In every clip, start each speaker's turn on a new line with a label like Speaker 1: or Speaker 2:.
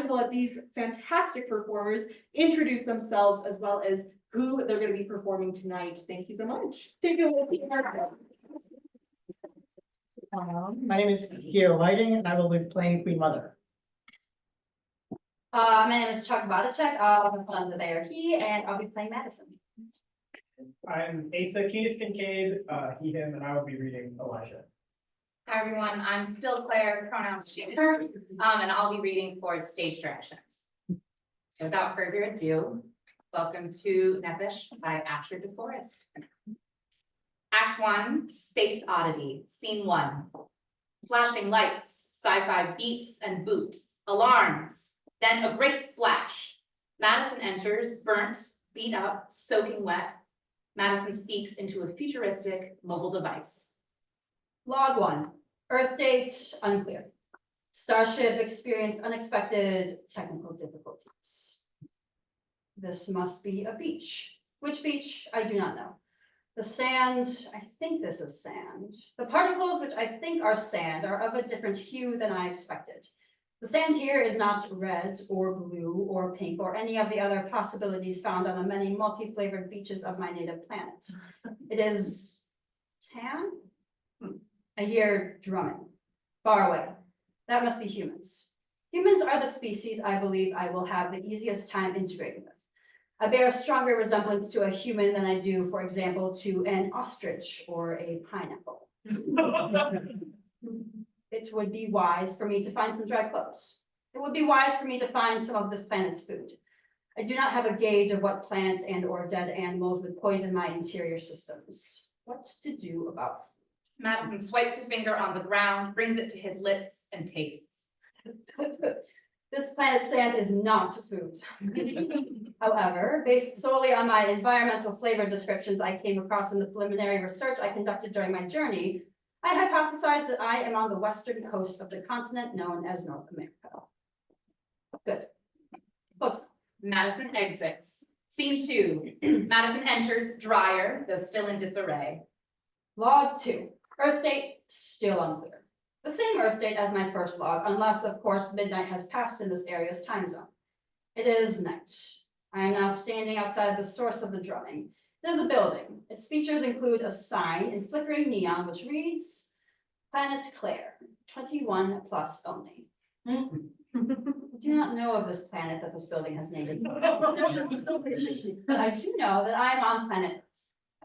Speaker 1: to let these fantastic performers introduce themselves as well as who they're going to be performing tonight. Thank you so much. Take it away.
Speaker 2: My name is Kjer, and I will be playing Queen Mother.
Speaker 3: My name is Vodace. I'll be put under there he, and I'll be playing Madison.
Speaker 4: I'm Asa Kienitz-Kincade, he, him, and I will be reading Elijah.
Speaker 5: Hi, everyone. I'm still Claire, pronouns she, her, and I'll be reading for stage directions. Without further ado, welcome to Nephesh by Asher DeForest. Act 1, Space Oddity, Scene 1. Flashing lights, sci-fi beeps and boops, alarms, then a great splash. Madison enters, burnt, beat up, soaking wet. Madison speaks into a futuristic mobile device.
Speaker 3: Log 1, Earth date unclear. Starship experienced unexpected technical difficulties. This must be a beach. Which beach? I do not know. The sand, I think this is sand. The particles, which I think are sand, are of a different hue than I expected. The sand here is not red or blue or pink or any of the other possibilities found on the many multi-flavored beaches of my native planet. It is tan? I hear drumming, far away. That must be humans. Humans are the species I believe I will have the easiest time integrating with. I bear a stronger resemblance to a human than I do, for example, to an ostrich or a pineapple. It would be wise for me to find some dry clothes. It would be wise for me to find some of this planet's food. I do not have a gauge of what plants and or dead animals would poison my interior systems. What to do about food?
Speaker 5: Madison swipes his finger on the ground, brings it to his lips, and tastes.
Speaker 3: This planet's sand is not food. However, based solely on my environmental flavor descriptions I came across in the preliminary research I conducted during my journey, I hypothesized that I am on the western coast of the continent known as North America. Good. Close.
Speaker 5: Madison exits. Scene 2. Madison enters, drier, though still in disarray.
Speaker 3: Log 2. Earth date, still unclear. The same Earth date as my first log, unless, of course, midnight has passed in this area's time zone. It is night. I am now standing outside the source of the drumming. It is a building. Its features include a sign in flickering neon, which reads, Planet Kjer, 21 plus only. I do not know of this planet that this building has named itself. But I do know that I am on planet Earth.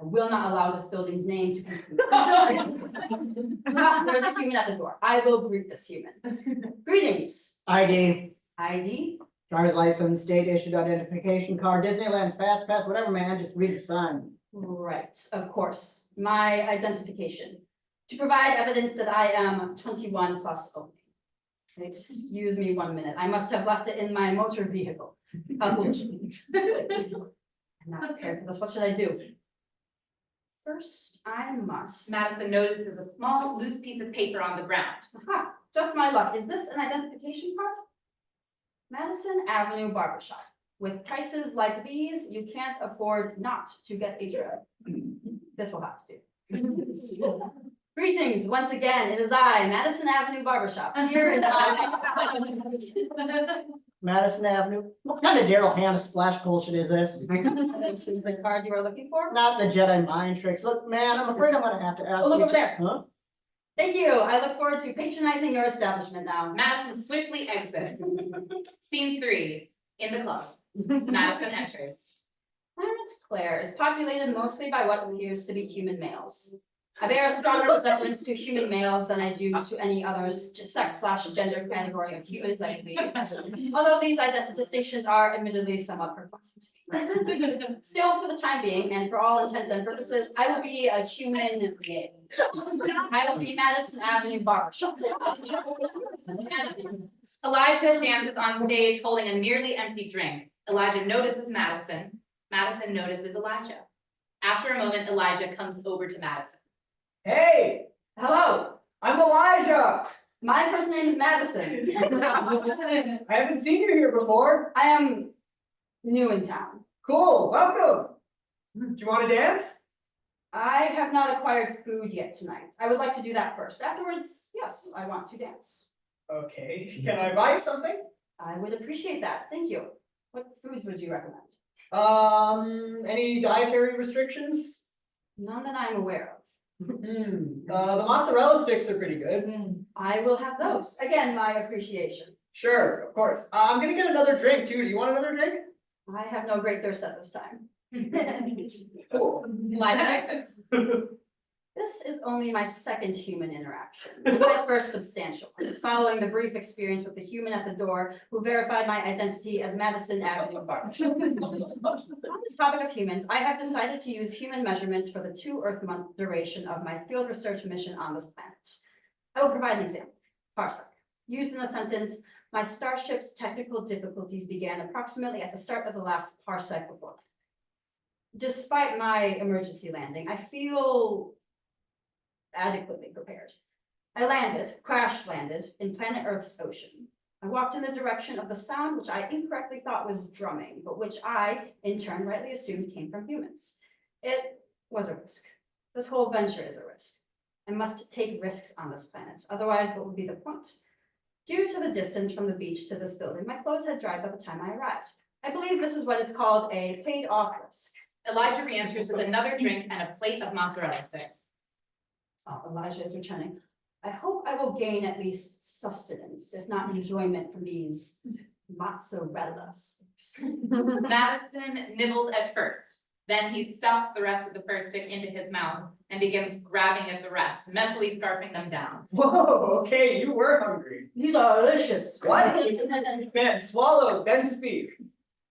Speaker 3: I will not allow this building's name to confuse. There's a human at the door. I will greet this human. Greetings.
Speaker 2: ID,
Speaker 3: ID.
Speaker 2: driver's license, state issued identification card, Disneyland Fast Pass, whatever, man, just read the sign.
Speaker 3: Right, of course. My identification. To provide evidence that I am 21 plus only. Excuse me 1 minute. I must have left it in my motor vehicle. Unfortunately. I'm not prepared for this. What should I do? First, I must.
Speaker 5: Madison notices a small, loose piece of paper on the ground.
Speaker 3: Aha, just my luck. Is this an identification card? Madison Avenue Barbershop. With prices like these, you can't afford not to get a job. This will have to do. Greetings, once again, it is I, Madison Avenue Barbershop, here in
Speaker 2: Madison Avenue, what kind of Daryl Hannah splash bullshit is this?
Speaker 3: This is the card you are looking for?
Speaker 2: Not the Jedi mind tricks. Look, man, I'm afraid I'm gonna have to ask
Speaker 3: Oh, look
Speaker 2: you
Speaker 3: over there.
Speaker 2: Huh?
Speaker 3: Thank you. I look forward to patronizing your establishment now.
Speaker 5: Madison swiftly exits. Scene 3. In the club. Madison enters.
Speaker 3: Planet Kjer is populated mostly by what appears to be human males. I bear a stronger resemblance to human males than I do to any other sex/gender category of humans, I believe. Although these distinctions are admittedly somewhat perplexing to me. Still, for the time being, and for all intents and purposes, I will be a human being. I will be Madison Avenue Barbershop.
Speaker 5: Elijah dances on stage holding a nearly empty drink. Elijah notices Madison. Madison notices Elijah. After a moment, Elijah comes over to Madison.
Speaker 4: Hey,
Speaker 3: Hello,
Speaker 4: I'm Elijah.
Speaker 3: my first name is Madison.
Speaker 4: I haven't seen you here before.
Speaker 3: I am new in town.
Speaker 4: Cool, welcome. Do you want to dance?
Speaker 3: I have not acquired food yet tonight. I would like to do that first. Afterwards, yes, I want to dance.
Speaker 4: Okay, can I buy you something?
Speaker 3: I would appreciate that, thank you. What foods would you recommend?
Speaker 6: Any dietary restrictions?
Speaker 3: None that I'm aware of.
Speaker 6: The mozzarella sticks are pretty good.
Speaker 3: I will have those. Again, my appreciation.
Speaker 6: Sure, of course. I'm gonna get another drink too. Do you want another drink?
Speaker 3: I have no great thirst at this time.
Speaker 6: Cool.
Speaker 5: Line of exits.
Speaker 3: This is only my second human interaction, and my first substantial one, following the brief experience with the human at the door who verified my identity as Madison Avenue Barge. On the topic of humans, I have decided to use human measurements for the 2 Earth month duration of my field research mission on this planet. I will provide an example. Parsec. Used in the sentence, my starship's technical difficulties began approximately at the start of the last parsec before. Despite my emergency landing, I feel adequately prepared. I crash landed in planet Earth's ocean. I walked in the direction of the sound which I incorrectly thought was drumming, but which I, in turn, rightly assumed came from humans. It was a risk. This whole venture is a risk. I must take risks on this planet, otherwise what would be the point? Due to the distance from the beach to this building, my clothes had dried by the time I arrived. I believe this is what is called a paid-off risk.
Speaker 5: Elijah re-enters with another drink and a plate of mozzarella sticks.
Speaker 3: Oh, Elijah is returning. I hope I will gain at least sustenance, if not enjoyment, from these mozzarella sticks.
Speaker 5: Madison nibbles at first. Then he stuffs the rest of the first stick into his mouth and begins grabbing at the rest, messily scarfing them down.
Speaker 6: Whoa, okay, you were hungry.
Speaker 3: These are delicious.
Speaker 6: What? Man, swallow, then speak.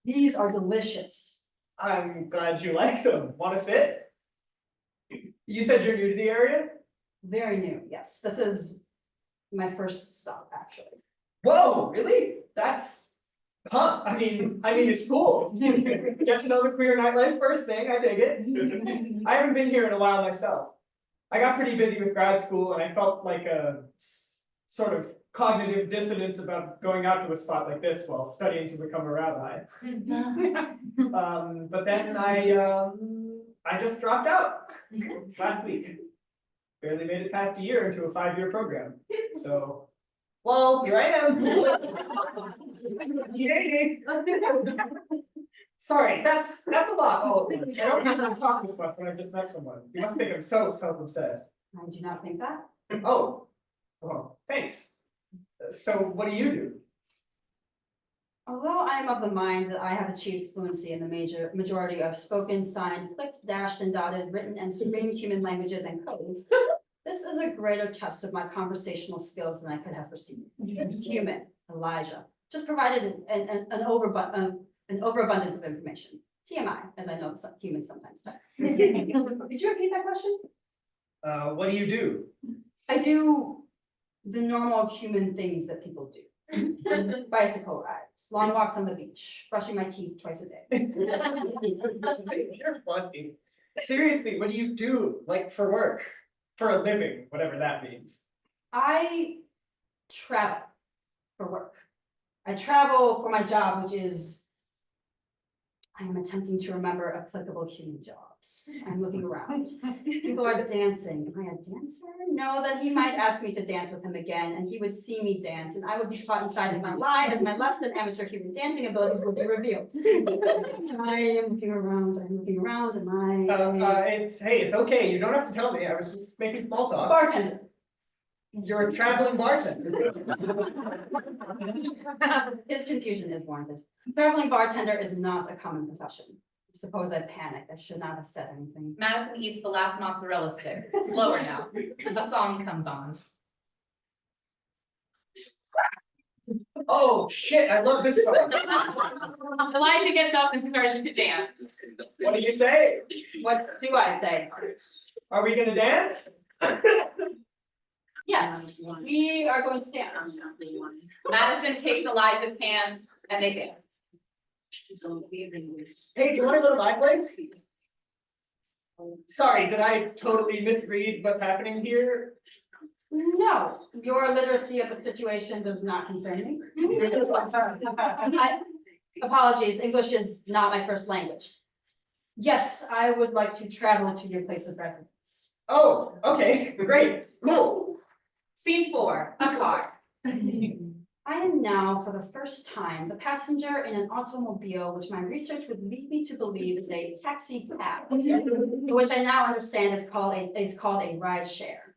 Speaker 3: These are delicious.
Speaker 6: I'm glad you like them. Want to sit? You said you're new to the area?
Speaker 3: Very new, yes. This is my first stop, actually.
Speaker 6: Whoa, really? That's, I mean, it's cool. Get to know the queer nightlife first thing, I dig it. I haven't been here in a while myself. I got pretty busy with grad school and I felt like a sort of cognitive dissonance about going out to a spot like this while studying to become a rabbi. But then I just dropped out last week. Barely made it past a year into a 5-year program. So, well, here I am. Yay. Sorry, that's a lot all at once. I don't usually talk this much when I've just met someone. You must think I'm so self-obsessed.
Speaker 3: I do not think that.
Speaker 6: Oh, well, thanks. So what do you do?
Speaker 3: Although I am of the mind that I have achieved fluency in the majority of spoken, signed, clicked, dashed, and dotted, written, and screamed human languages and codes, this is a greater test of my conversational skills than I could have foreseen. Human, Elijah, just provided an overabundance of information. TMI, as I know some humans sometimes do. Could you repeat that question?
Speaker 6: What do you do?
Speaker 3: I do the normal human things that people do. Bicycle rides, long walks on the beach, brushing my teeth twice a day.
Speaker 6: You're funny. Seriously, what do you do, like for work? For a living, whatever that means.
Speaker 3: I travel for work. I travel for my job, which is, I am attempting to remember applicable human jobs. I'm looking around. People are dancing. Am I a dancer? No, then he might ask me to dance with him again, and he would see me dance, and I would be caught inside of my lie as my less than amateur human dancing abilities would be revealed. I am looking around, and
Speaker 6: It's okay, you don't have to tell me, I was just making small talk.
Speaker 3: bartender.
Speaker 6: You're a traveling bartender.
Speaker 3: His confusion is warranted. Traveling bartender is not a common profession. Suppose I panicked. I should not have said anything.
Speaker 5: Madison eats the last mozzarella stick. Slower now. A song comes on.
Speaker 6: Oh, shit, I love this song.
Speaker 5: Elijah gets up and starts to dance.
Speaker 6: What do you say?
Speaker 3: What do I say?
Speaker 6: Are we gonna dance?
Speaker 3: Yes, we are going to dance.
Speaker 5: Madison takes Elijah's hand and they dance.
Speaker 6: Hey, do you wanna go to my place? Sorry, did I totally misread what's happening here?
Speaker 3: No, your literacy of the situation does not concern me. Apologies, English is not my first language. Yes, I would like to travel to your place of residence.
Speaker 6: Oh, okay, great, cool.
Speaker 5: Scene 4, a car.
Speaker 3: I I am now, for the first time, the passenger in an automobile, which my research would lead me to believe is a taxi cab, which I now understand is called a ride share.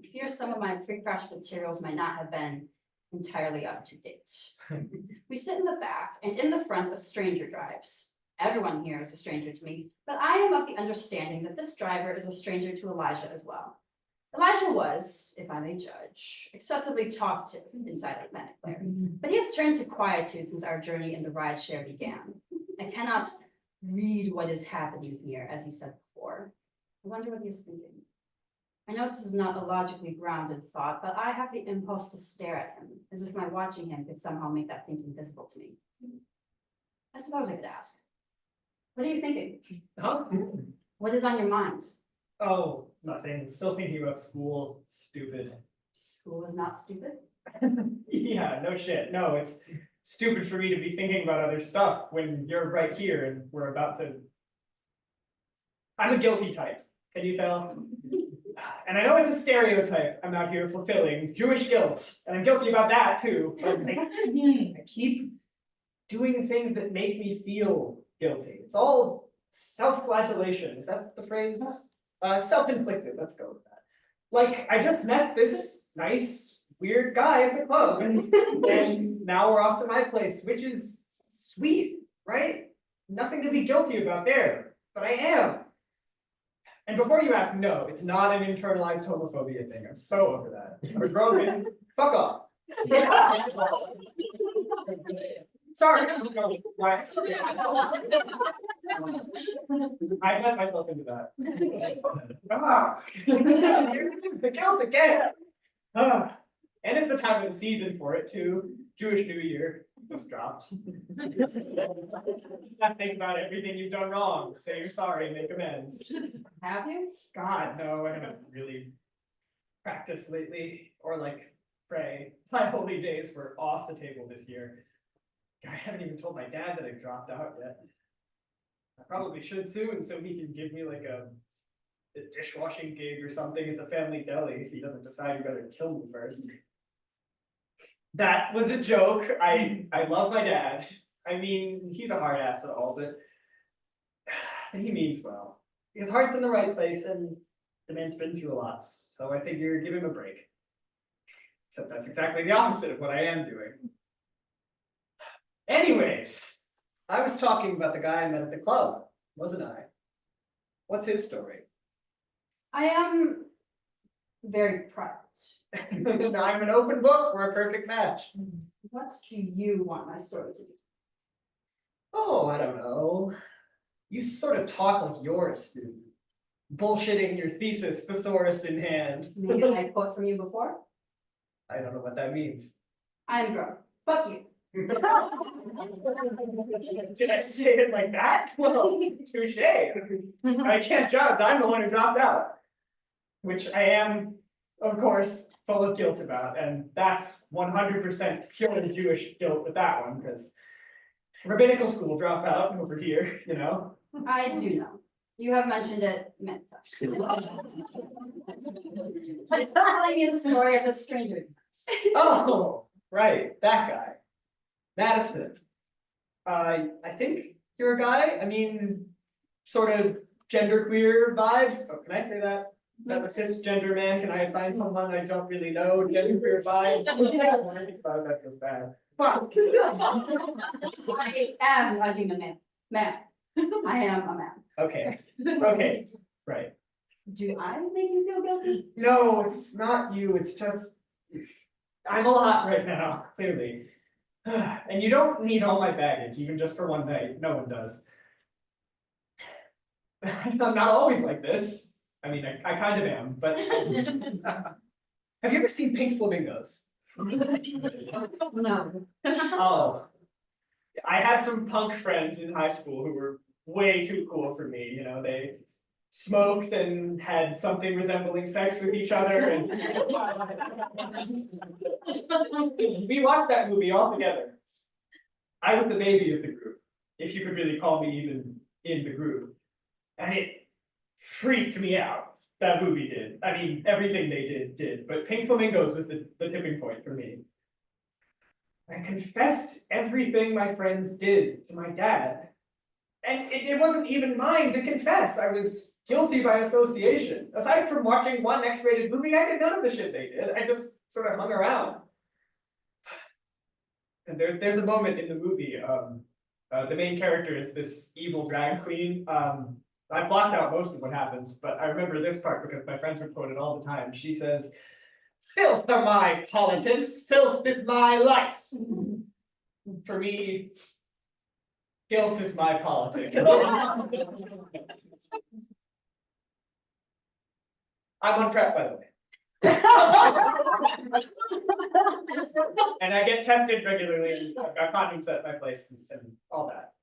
Speaker 3: Here, some of my pre-crash materials might not have been entirely up to date. We sit in the back, and in the front, a stranger drives. Everyone here is a stranger to me, but I am of the understanding that this driver is a stranger to Elijah as well. Elijah was, if I may judge, excessively talkative inside of Claire, but he has turned to quietude since our journey in the ride share began. I cannot read what is happening here, as he said before. I wonder what he is thinking. I know this is not a logically grounded thought, but I have the impulse to stare at him, as if my watching him could somehow make that thinking visible to me. I suppose I could ask, what are you thinking?
Speaker 4: Huh?
Speaker 3: What is on your mind?
Speaker 4: Oh, nothing. Still thinking about school. Stupid.
Speaker 3: School is not stupid.
Speaker 4: Yeah, no shit. No, it's stupid for me to be thinking about other stuff when you're right here and we're about to. I'm a guilty type. Can you tell? And I know it's a stereotype I'm out here fulfilling, Jewish guilt, and I'm guilty about that too. But I keep doing things that make me feel guilty. It's all self-flagellation. Is that the phrase? Self-inflicted. Let's go with that. Like, I just met this nice, weird guy at the club, and now we're off to my place, which is sweet, right? Nothing to be guilty about there, but I am. And before you ask, no, it's not an internalized homophobia thing. I'm so over that. I'm a grown man. Fuck off. Sorry. Right. I let myself into that. The guilt again. And it's the time of the season for it too. Jewish New Year just dropped. Think about everything you've done wrong. Say you're sorry, make amends.
Speaker 3: Have you?
Speaker 4: God, no, I haven't really practiced lately, or like pray. My holy days were off the table this year. I haven't even told my dad that I dropped out yet. I probably should soon, so he can give me like a dishwashing gig or something at the family deli if he doesn't decide he better kill me first. That was a joke. I love my dad. I mean, he's a hard ass at all, but he means well. His heart's in the right place, and the man's been through a lot, so I figure give him a break. Except that's exactly the opposite of what I am doing. Anyways, I was talking about the guy I met at the club, wasn't I? What's his story?
Speaker 3: I am very proud.
Speaker 4: I'm an open book, we're a perfect match.
Speaker 3: What do you want my story to be?
Speaker 4: Oh, I don't know. You sort of talk like you're a student. Bullshitting your thesis, thesaurus in hand.
Speaker 3: Maybe I quote from you before?
Speaker 4: I don't know what that means.
Speaker 3: I'm grown. Fuck you.
Speaker 4: Did I say it like that? Well, touche. I can't judge, I'm the one who dropped out. Which I am, of course, full of guilt about, and that's 100% purely Jewish guilt with that one, because rabbinical school dropout over here, you know?
Speaker 3: I do know. You have mentioned it many times. Telling me the story of the stranger.
Speaker 4: Oh, right, that guy. Madison. I think you're a guy, I mean, sort of genderqueer vibes, oh, can I say that? As a cisgender man, can I assign someone I don't really know genderqueer vibes? When I think about it, that feels bad. But
Speaker 3: I am a human man. I am a man.
Speaker 4: okay, okay, right.
Speaker 3: Do I make you feel guilty?
Speaker 4: No, it's not you, it's just, I'm a lot right now, clearly. And you don't need all my baggage, even just for one night, no one does. I'm not always like this. I mean, I kind of am, but. Have you ever seen pink flamingos?
Speaker 3: No.
Speaker 4: Oh. I had some punk friends in high school who were way too cool for me, you know, they smoked and had something resembling sex with each other and. We watched that movie all together. I was the baby of the group, if you could really call me even in the group. And it freaked me out, that movie did. I mean, everything they did, but Pink Flamingos was the tipping point for me. I confessed everything my friends did to my dad. And it wasn't even mine to confess. I was guilty by association. Aside from watching one X-rated movie, I did none of the shit they did. I just sort of hung around. And there's a moment in the movie, the main character is this evil drag queen. I blocked out most of what happens, but I remember this part because my friends would quote it all the time. She says, "Filth are my politics, filth is my life." For me, guilt is my politics. I'm on prep, by the way. And I get tested regularly, and I've got condoms at my place and all that.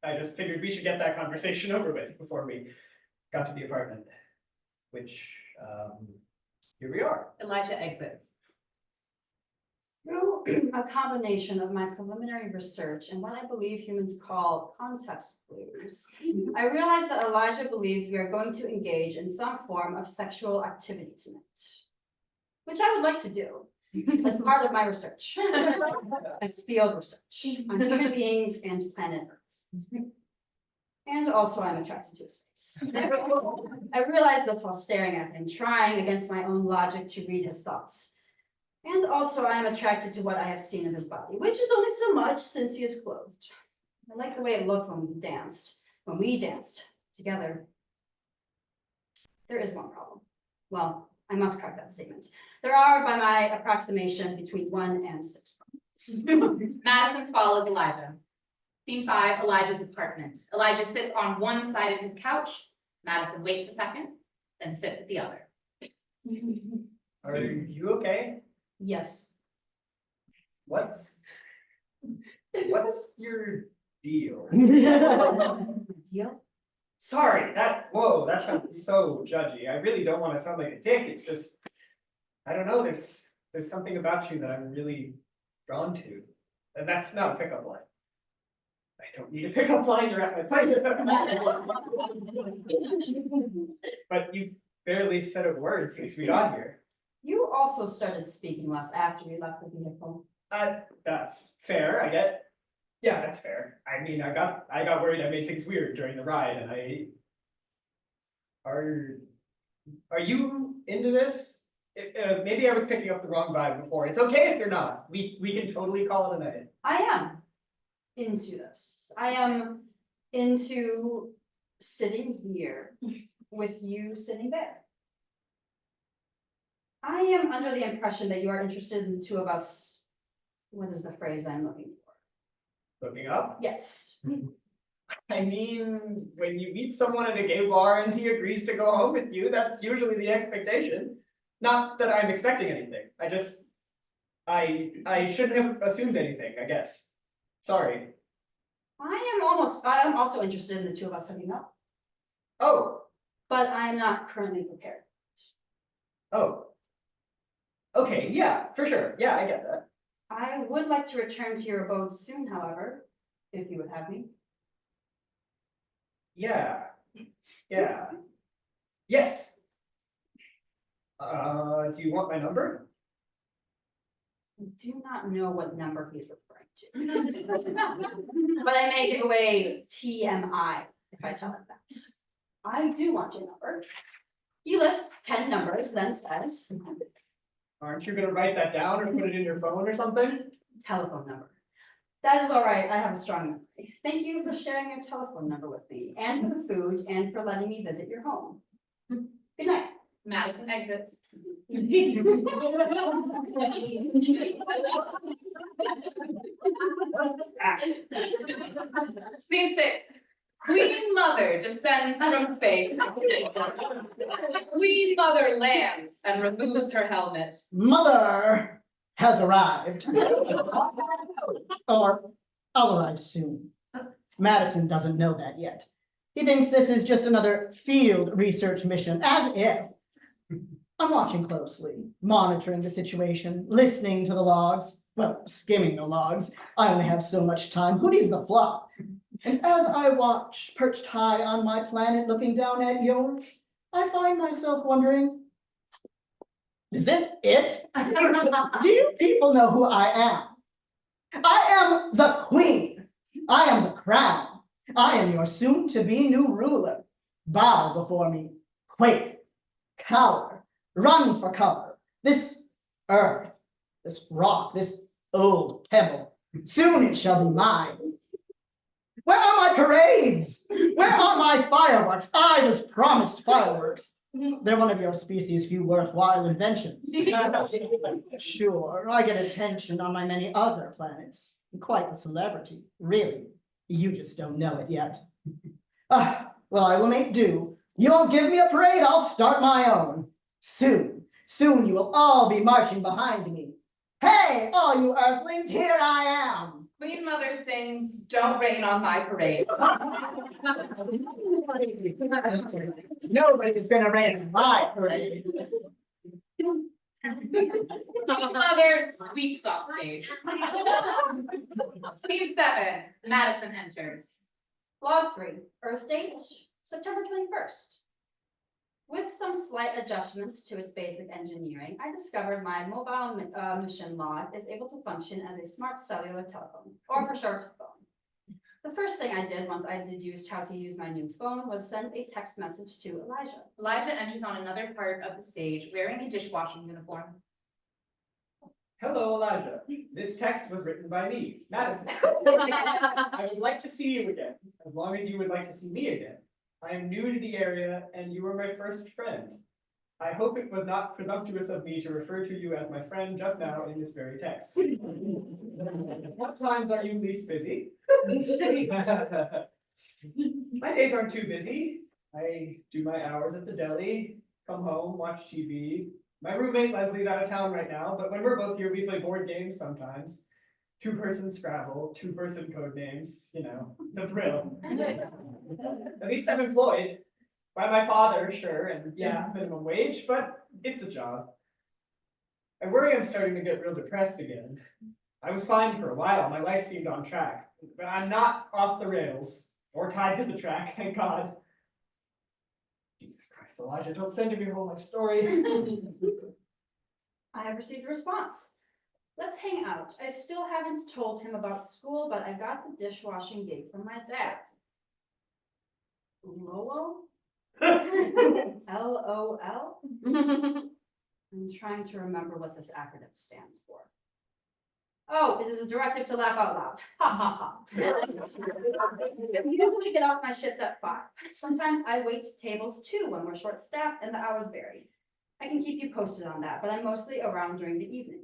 Speaker 4: I just figured we should get that conversation over with before we got to the apartment, which, here we are.
Speaker 5: Elijah exits.
Speaker 3: Through a combination of my preliminary research and what I believe humans call context clues, I realized that Elijah believes we are going to engage in some form of sexual activity tonight, which I would like to do as part of my research and field research on human beings and planet Earth. And also I'm attracted to his face. I realized this while staring at him, trying against my own logic to read his thoughts. And also I am attracted to what I have seen of his body, which is only so much since he is clothed. I like the way it looked when we danced together. There is one problem. Well, I must correct that statement. There are, by my approximation, between 1 and 6 problems.
Speaker 5: Madison follows Elijah. Scene 5, Elijah's apartment. Elijah sits on one side of his couch. Madison waits a second, then sits at the other.
Speaker 4: Are you okay?
Speaker 3: Yes.
Speaker 4: What's your deal?
Speaker 3: Deal?
Speaker 4: Sorry, that sounds so judgy. I really don't want to sound like a dick. It's just, I don't know, there's something about you that I'm really drawn to. And that's not a pickup line. I don't need a pickup line, you're at my place. But you barely said a word since we got here.
Speaker 3: You also started speaking less after we left the vehicle.
Speaker 4: That's fair, I get. Yeah, that's fair. I mean, I got worried I made things weird during the ride, and are you into this? Maybe I was picking up the wrong vibe before. It's okay if you're not. We can totally call it a night.
Speaker 3: I am into this. I am into sitting here with you sitting there. I am under the impression that you are interested in the two of us. What is the phrase I'm looking for?
Speaker 4: Looking up?
Speaker 3: Yes.
Speaker 4: I mean, when you meet someone at a gay bar and he agrees to go home with you, that's usually the expectation. Not that I'm expecting anything. I shouldn't have assumed anything, I guess. Sorry.
Speaker 3: I am also interested in the two of us hooking up,
Speaker 4: Oh,
Speaker 3: but I am not currently prepared.
Speaker 4: oh. Okay, yeah, for sure. Yeah, I get that.
Speaker 3: I would like to return to your abode soon, however, if you would have me.
Speaker 4: Yeah. Yeah. Yes. Do you want my number?
Speaker 3: I do not know what number he's referring to. But I may give away TMI if I tell him that. I do want your number. He lists 10 numbers, then says,
Speaker 4: Aren't you gonna write that down or put it in your phone or something?
Speaker 3: telephone number. That is all right, I have a strong memory. Thank you for sharing your telephone number with me, and for the food, and for letting me visit your home. Good night.
Speaker 5: Madison exits. Scene 6. Queen Mother descends from space. Queen Mother lands and removes her helmet.
Speaker 2: Mother has arrived. Or I'll arrive soon. Madison doesn't know that yet. He thinks this is just another field research mission, as if. I'm watching closely, monitoring the situation, listening to the logs, well, skimming the logs. I only have so much time. Who needs the fluff? And as I watch, perched high on my planet, looking down at yours, I find myself wondering, Is this it? Do you people know who I am? I am the queen. I am the crown. I am your soon-to-be new ruler. Bow before me, quake, cower, run for cover. This earth, this rock, this old pebble, soon it shall be mine. Where are my parades? Where are my fireworks? I was promised fireworks. They're one of your species' few worthwhile inventions. Sure, I get attention on my many other planets. I'm quite the celebrity, really. You just don't know it yet. Well, I will make do. You won't give me a parade, I'll start my own. Soon you will all be marching behind me. Hey, all you earthlings, here I am.
Speaker 5: Queen Mother sings, "Don't rain on my parade."
Speaker 2: Nobody's gonna rain my parade.
Speaker 5: Queen Mother sweeps off stage. Scene 7, Madison enters.
Speaker 3: Log 3, Earth date, September 21st. With some slight adjustments to its basic engineering, I discovered my mobile mission log is able to function as a smart cellular telephone, or for short, phone. The first thing I did once I deduced how to use my new phone was send a text message to Elijah.
Speaker 5: Elijah enters on another part of the stage wearing a dishwashing uniform.
Speaker 4: Hello, Elijah. This text was written by me, Madison. I would like to see you again, as long as you would like to see me again. I am new to the area, and you were my first friend. I hope it was not presumptuous of me to refer to you as my friend just now in this very text. What times are you least busy? My days aren't too busy. I do my hours at the deli, come home, watch TV. My roommate Leslie's out of town right now, but when we're both here, we play board games sometimes. Two-person Scrabble, two-person code names, you know, it's a thrill. At least I'm employed by my father, sure, and yeah, minimum wage, but it's a job. I worry I'm starting to get real depressed again. I was fine for a while, my life seemed on track, but I'm not off the rails, or tied to the track, thank God. Jesus Christ, Elijah, don't send me your whole life story.
Speaker 3: I have received a response. Let's hang out. I still haven't told him about school, but I got the dishwashing gig from my dad. LOL? LOL? I'm trying to remember what this acronym stands for. Oh, it is a directive to laugh out loud. Ha ha ha. I usually get off my shifts at 5. Sometimes I wait tables too when we're short-staffed and the hours vary. I can keep you posted on that, but I'm mostly around during the evening.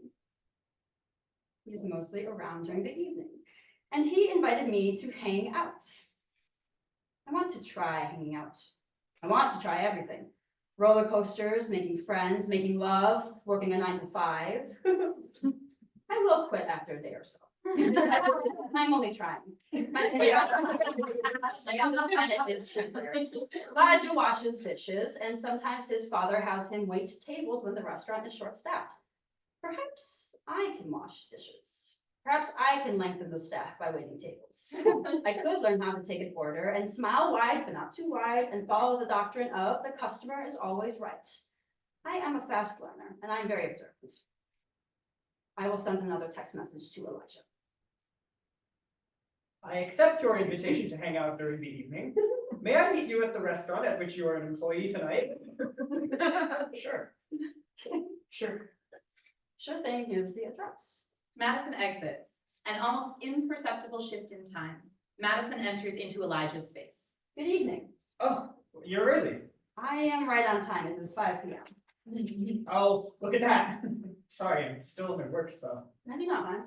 Speaker 3: He's mostly around during the evening. And he invited me to hang out. I want to try hanging out. I want to try everything. Roller coasters, making friends, making love, working a 9 to 5. I will quit after a day or so. I'm only trying. My stay on this planet is temporary. Elijah washes dishes, and sometimes his father has him wait tables when the restaurant is short-staffed. Perhaps I can wash dishes. Perhaps I can lengthen the staff by waiting tables. I could learn how to take an order and smile wide but not too wide and follow the doctrine of the customer is always right. I am a fast learner and I'm very observant. I will send another text message to Elijah.
Speaker 4: I accept your invitation to hang out during the evening. May I meet you at the restaurant at which you are an employee tonight? Sure. Sure.
Speaker 3: Sure thing, here's the address.
Speaker 5: Madison exits. An almost imperceptible shift in time. Madison enters into Elijah's space.
Speaker 3: Good evening.
Speaker 4: Oh, you're early.
Speaker 3: I am right on time. It is 5 p.m.
Speaker 4: Oh, look at that. Sorry, I'm still in my work stuff.
Speaker 3: I do not mind.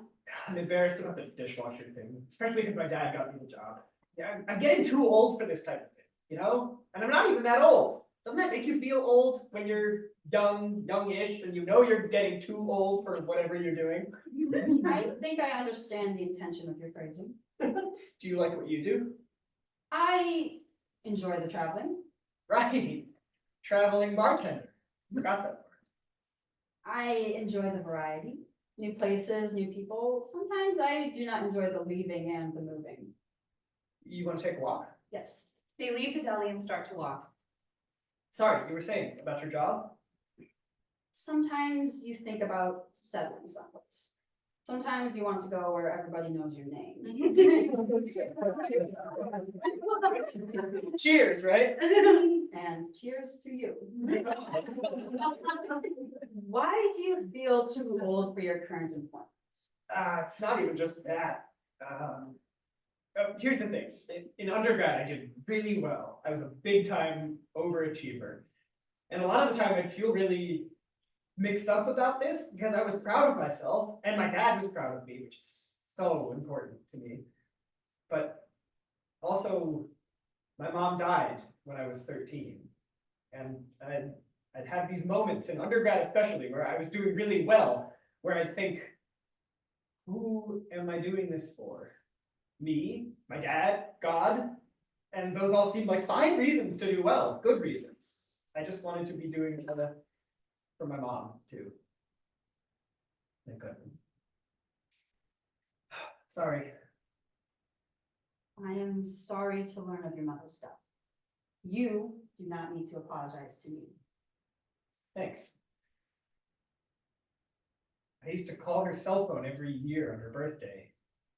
Speaker 4: I'm embarrassed about the dishwasher thing, especially because my dad got me the job. Yeah, I'm getting too old for this type of thing, you know? And I'm not even that old. Doesn't that make you feel old when you're youngish, and you know you're getting too old for whatever you're doing?
Speaker 3: I think I understand the intention of your phrasing.
Speaker 4: Do you like what you do?
Speaker 3: I enjoy the traveling.
Speaker 4: Right. Traveling bartender. Forgot that part.
Speaker 3: I enjoy the variety. New places, new people. Sometimes I do not enjoy the leaving and the moving.
Speaker 4: You want to take a walk?
Speaker 3: Yes.
Speaker 5: They leave the deli and start to walk.
Speaker 4: Sorry, you were saying about your job?
Speaker 3: Sometimes you think about settling someplace. Sometimes you want to go where everybody knows your name.
Speaker 6: Cheers, right?
Speaker 3: And cheers to you. Why do you feel too old for your current employment?
Speaker 6: It's not even just that. Here's the thing, in undergrad, I did really well. I was a big time overachiever. And a lot of the time I'd feel really mixed up about this because I was proud of myself and my dad was proud of me, which is so important to me. But also, my mom died when I was 13. And I'd have these moments in undergrad especially where I was doing really well, where I'd think, who am I doing this for? Me, my dad, God, and those all seemed like fine reasons to do well, good reasons. I just wanted to be doing it for my mom too. Thank God. Sorry.
Speaker 3: I am sorry to learn of your mother's death. You do not need to apologize to me.
Speaker 6: Thanks. I used to call her cell phone every year on her birthday,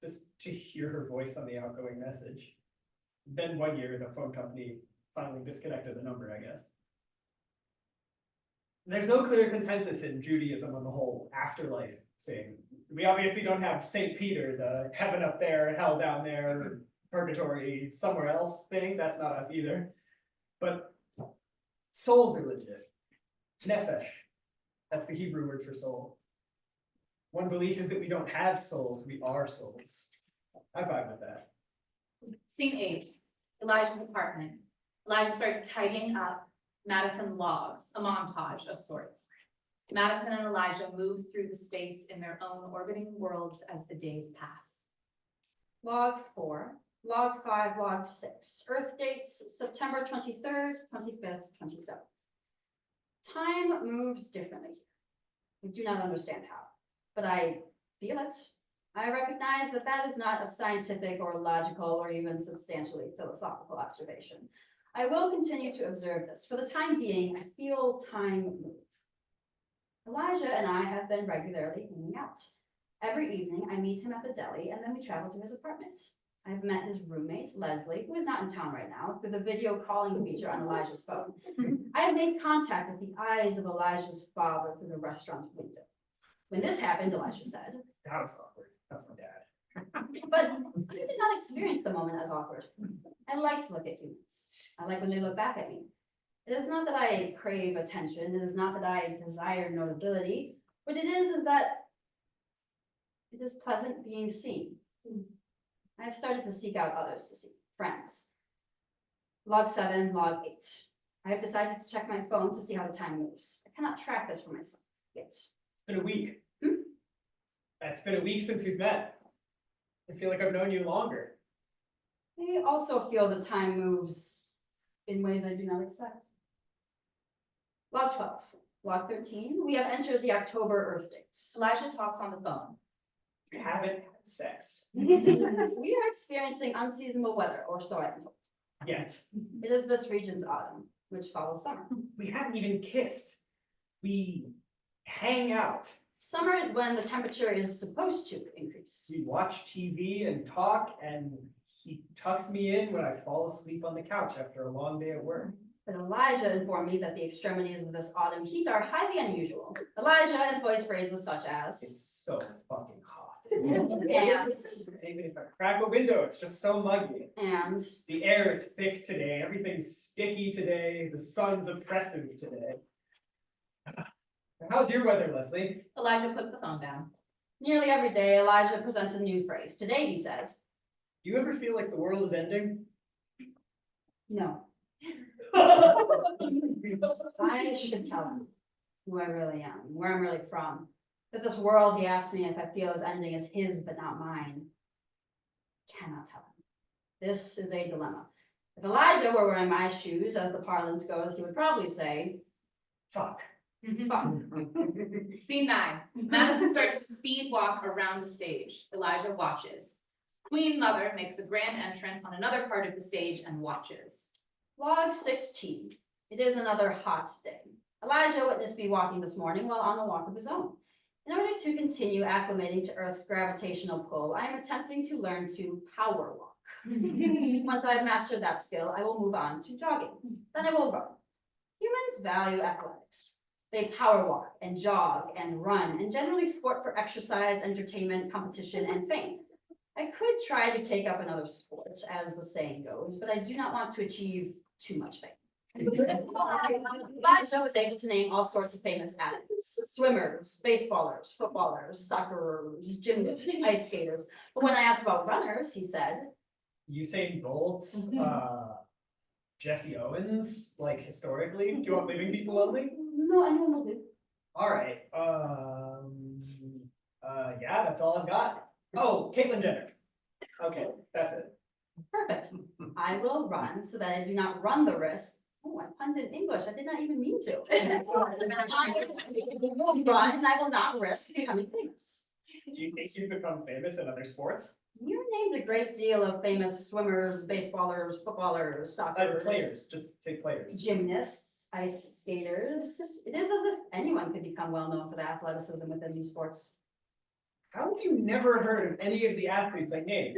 Speaker 6: just to hear her voice on the outgoing message. Then one year, the phone company finally disconnected the number, I guess. There's no clear consensus in Judaism on the whole afterlife thing. We obviously don't have Saint Peter, the heaven up there, hell down there, purgatory somewhere else thing. That's not us either. But souls are legit. Nephesh, that's the Hebrew word for soul. One belief is that we don't have souls, we are souls. I vibe with that.
Speaker 5: Scene 8, Elijah's apartment. Elijah starts tidying up. Madison logs, a montage of sorts. Madison and Elijah move through the space in their own orbiting worlds as the days pass.
Speaker 3: Log 4, log 5, log 6. Earth dates September 23rd, 25th, 27th. Time moves differently here. I do not understand how, but I feel it. I recognize that that is not a scientific or logical or even substantially philosophical observation. I will continue to observe this. For the time being, I feel time move. Elijah and I have been regularly hanging out. Every evening, I meet him at the deli, and then we travel to his apartment. I've met his roommate, Leslie, who is not in town right now, through the video calling feature on Elijah's phone. I have made contact with the eyes of Elijah's father through the restaurant's window. When this happened, Elijah said,
Speaker 6: That was awkward. That's my dad.
Speaker 3: but I did not experience the moment as awkward. I like to look at humans. I like when they look back at me. It is not that I crave attention. It is not that I desire notability. What it is that it is pleasant being seen. I have started to seek out others to see, friends. Log 7, log 8. I have decided to check my phone to see how the time moves. I cannot track this for myself yet.
Speaker 6: It's been a week. It's been a week since we've met. I feel like I've known you longer.
Speaker 3: I also feel the time moves in ways I do not expect. Log 12, log 13. We have entered the October Earth dates.
Speaker 5: Elijah talks on the phone.
Speaker 6: We haven't had sex
Speaker 3: We are experiencing unseasonable weather, or so I am told.
Speaker 6: yet.
Speaker 3: It is this region's autumn, which follows summer.
Speaker 6: We haven't even kissed. We hang out.
Speaker 3: Summer is when the temperature is supposed to increase.
Speaker 6: We watch TV and talk, and he tucks me in when I fall asleep on the couch after a long day at work.
Speaker 3: But Elijah informed me that the extremities of this autumn heat are highly unusual. Elijah employs phrases such as,
Speaker 6: It's so fucking hot.
Speaker 3: and,
Speaker 6: Even if I crack a window, it's just so muggy.
Speaker 3: and,
Speaker 6: The air is thick today, everything's sticky today, the sun's oppressive today. How's your weather, Leslie?
Speaker 5: Elijah puts the phone down.
Speaker 3: nearly every day Elijah presents a new phrase. Today he said,
Speaker 6: Do you ever feel like the world is ending?
Speaker 3: no. I should tell him who I really am, where I'm really from. That this world, he asked me if I feel is ending, is his but not mine. Cannot tell him. This is a dilemma. If Elijah were wearing my shoes, as the parlance goes, he would probably say,
Speaker 6: Fuck.
Speaker 3: fuck.
Speaker 5: Scene 9, Madison starts to speed walk around the stage. Elijah watches. Queen Mother makes a grand entrance on another part of the stage and watches.
Speaker 3: Log 16. It is another hot day. Elijah witnessed me walking this morning while on a walk of his own. In order to continue acclimating to Earth's gravitational pull, I am attempting to learn to power walk. Once I have mastered that skill, I will move on to jogging. Then I will run. Humans value athletics. They power walk and jog and run and generally sport for exercise, entertainment, competition, and fame. I could try to take up another sport, as the saying goes, but I do not want to achieve too much fame. Elijah was able to name all sorts of famous athletes: swimmers, baseballers, footballers, soccerers, gymnasts, ice skaters. But when I asked about runners, he said,
Speaker 4: Usain Bolt, Jesse Owens, like historically, do you want living people only?
Speaker 3: no, anyone will do.
Speaker 4: All right, yeah, that's all I've got. Oh, Caitlyn Jenner. Okay, that's it.
Speaker 3: Perfect. I will run so that I do not run the risk. Oh, I punted in English. I did not even mean to. I will run and I will not risk becoming famous.
Speaker 4: Do you think you've become famous in other sports?
Speaker 3: You named a great deal of famous swimmers, baseballers, footballers, soccer
Speaker 4: Players, just say players.
Speaker 3: gymnasts, ice skaters. It is as if anyone could become well known for their athleticism within these sports.
Speaker 4: How have you never heard of any of the athletes I named?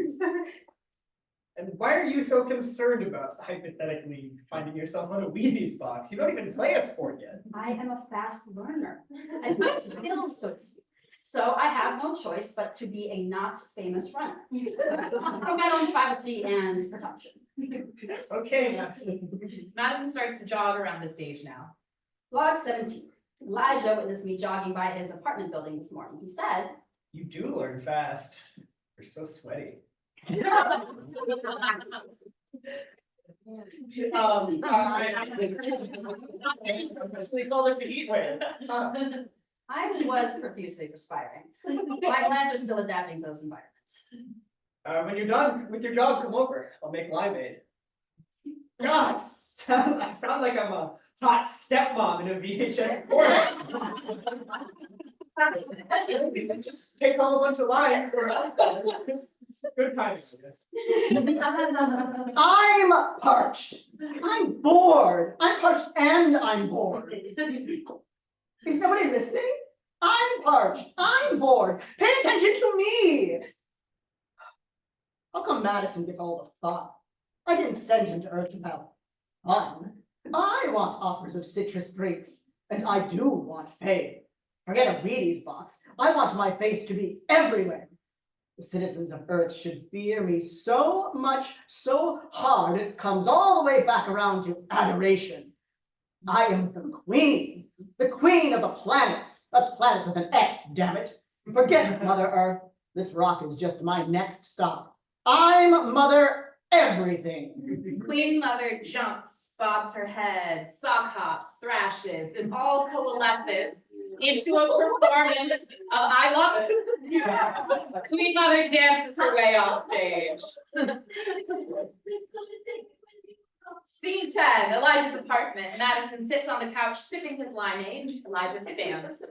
Speaker 4: And why are you so concerned about hypothetically finding yourself on a Wheaties box? You don't even play a sport yet.
Speaker 3: I am a fast learner. I have skills, so to speak. So I have no choice but to be a not famous runner. For my own privacy and protection.
Speaker 4: Okay, Madison.
Speaker 5: Madison starts to jog around the stage now.
Speaker 3: Log 17. Elijah witnessed me jogging by his apartment building this morning. He said,
Speaker 4: You do learn fast. You're so sweaty. Especially call this a heat wave.
Speaker 3: I was profusely perspiring. My glands are still adapting to this environment.
Speaker 4: When you're done with your job, come over. I'll make limeade. God, I sound like I'm a hot stepmom in a VHS porno. Just take home a bunch of lime for good timing for this.
Speaker 2: I'm parched. I'm bored. I'm parched and I'm bored. Is nobody listening? I'm parched. I'm bored. Pay attention to me. How come Madison gets all the fun? I didn't send him to Earth to have fun. I want offers of citrus drinks, and I do want fame. Forget a Wheaties box. I want my face to be everywhere. The citizens of Earth should fear me so much, so hard, it comes all the way back around to adoration. I am the queen of the planets. That's planets with an S, damn it. Forget Mother Earth. This rock is just my next stop. I'm Mother Everything.
Speaker 5: Queen Mother jumps, bobs her head, sock hops, thrashes, and all coalesces into a performance of I love it. Queen Mother dances her way off stage. Scene 10, Elijah's apartment. Madison sits on the couch sipping his limeade. Elijah stands.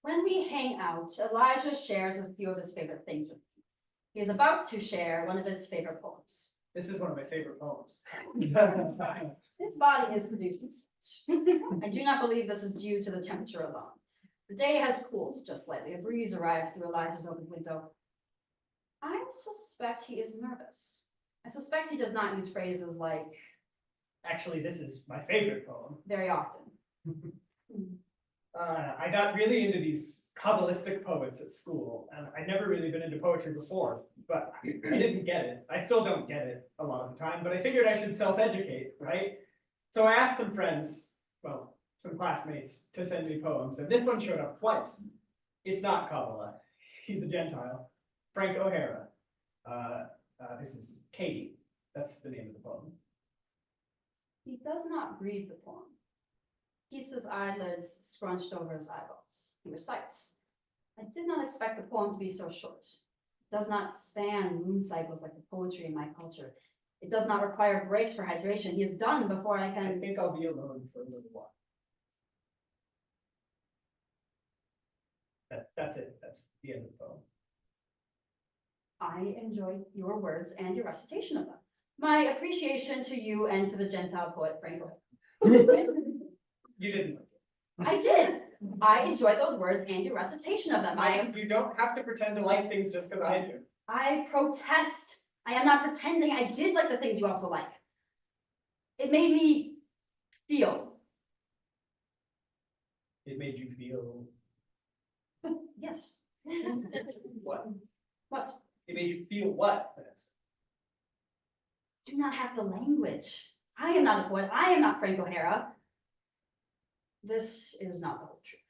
Speaker 3: When we hang out, Elijah shares a few of his favorite things with me. He is about to share one of his favorite poems.
Speaker 4: This is one of my favorite poems.
Speaker 3: His body is producing sweat. I do not believe this is due to the temperature alone. The day has cooled just slightly. A breeze arrives through Elijah's open window. I suspect he is nervous. I suspect he does not use phrases like
Speaker 4: Actually, this is my favorite poem.
Speaker 3: very often.
Speaker 4: I got really into these Kabbalistic poets at school, and I'd never really been into poetry before, but I didn't get it. I still don't get it a lot of the time, but I figured I should self-educate, right? So I asked some friends, well, some classmates, to send me poems, and this one showed up twice. It's not Kabbalah. He's a Gentile. Frank O'Hara. This is Katie. That's the name of the poem.
Speaker 3: He does not read the poem. Keeps his eyelids scrunched over his eyeballs. He recites. I did not expect the poem to be so short. It does not span moon cycles like the poetry in my culture. It does not require breaks for hydration. He is done before I
Speaker 4: I
Speaker 3: can.
Speaker 4: think I'll be alone for a little while. That's it. That's the end of the poem.
Speaker 3: I enjoyed your words and your recitation of them. My appreciation to you and to the Gentile poet Frank O'Hara.
Speaker 4: You didn't like it.
Speaker 3: I did. I enjoyed those words and your recitation of them.
Speaker 4: You don't have to pretend to like things just because I do.
Speaker 3: I protest. I am not pretending. I did like the things you also like. It made me feel.
Speaker 4: It made you feel
Speaker 3: Yes.
Speaker 4: what?
Speaker 3: What?
Speaker 4: It made you feel what, Vanessa?
Speaker 3: Do not have the language. I am not a poet. I am not Frank O'Hara. This is not the whole truth.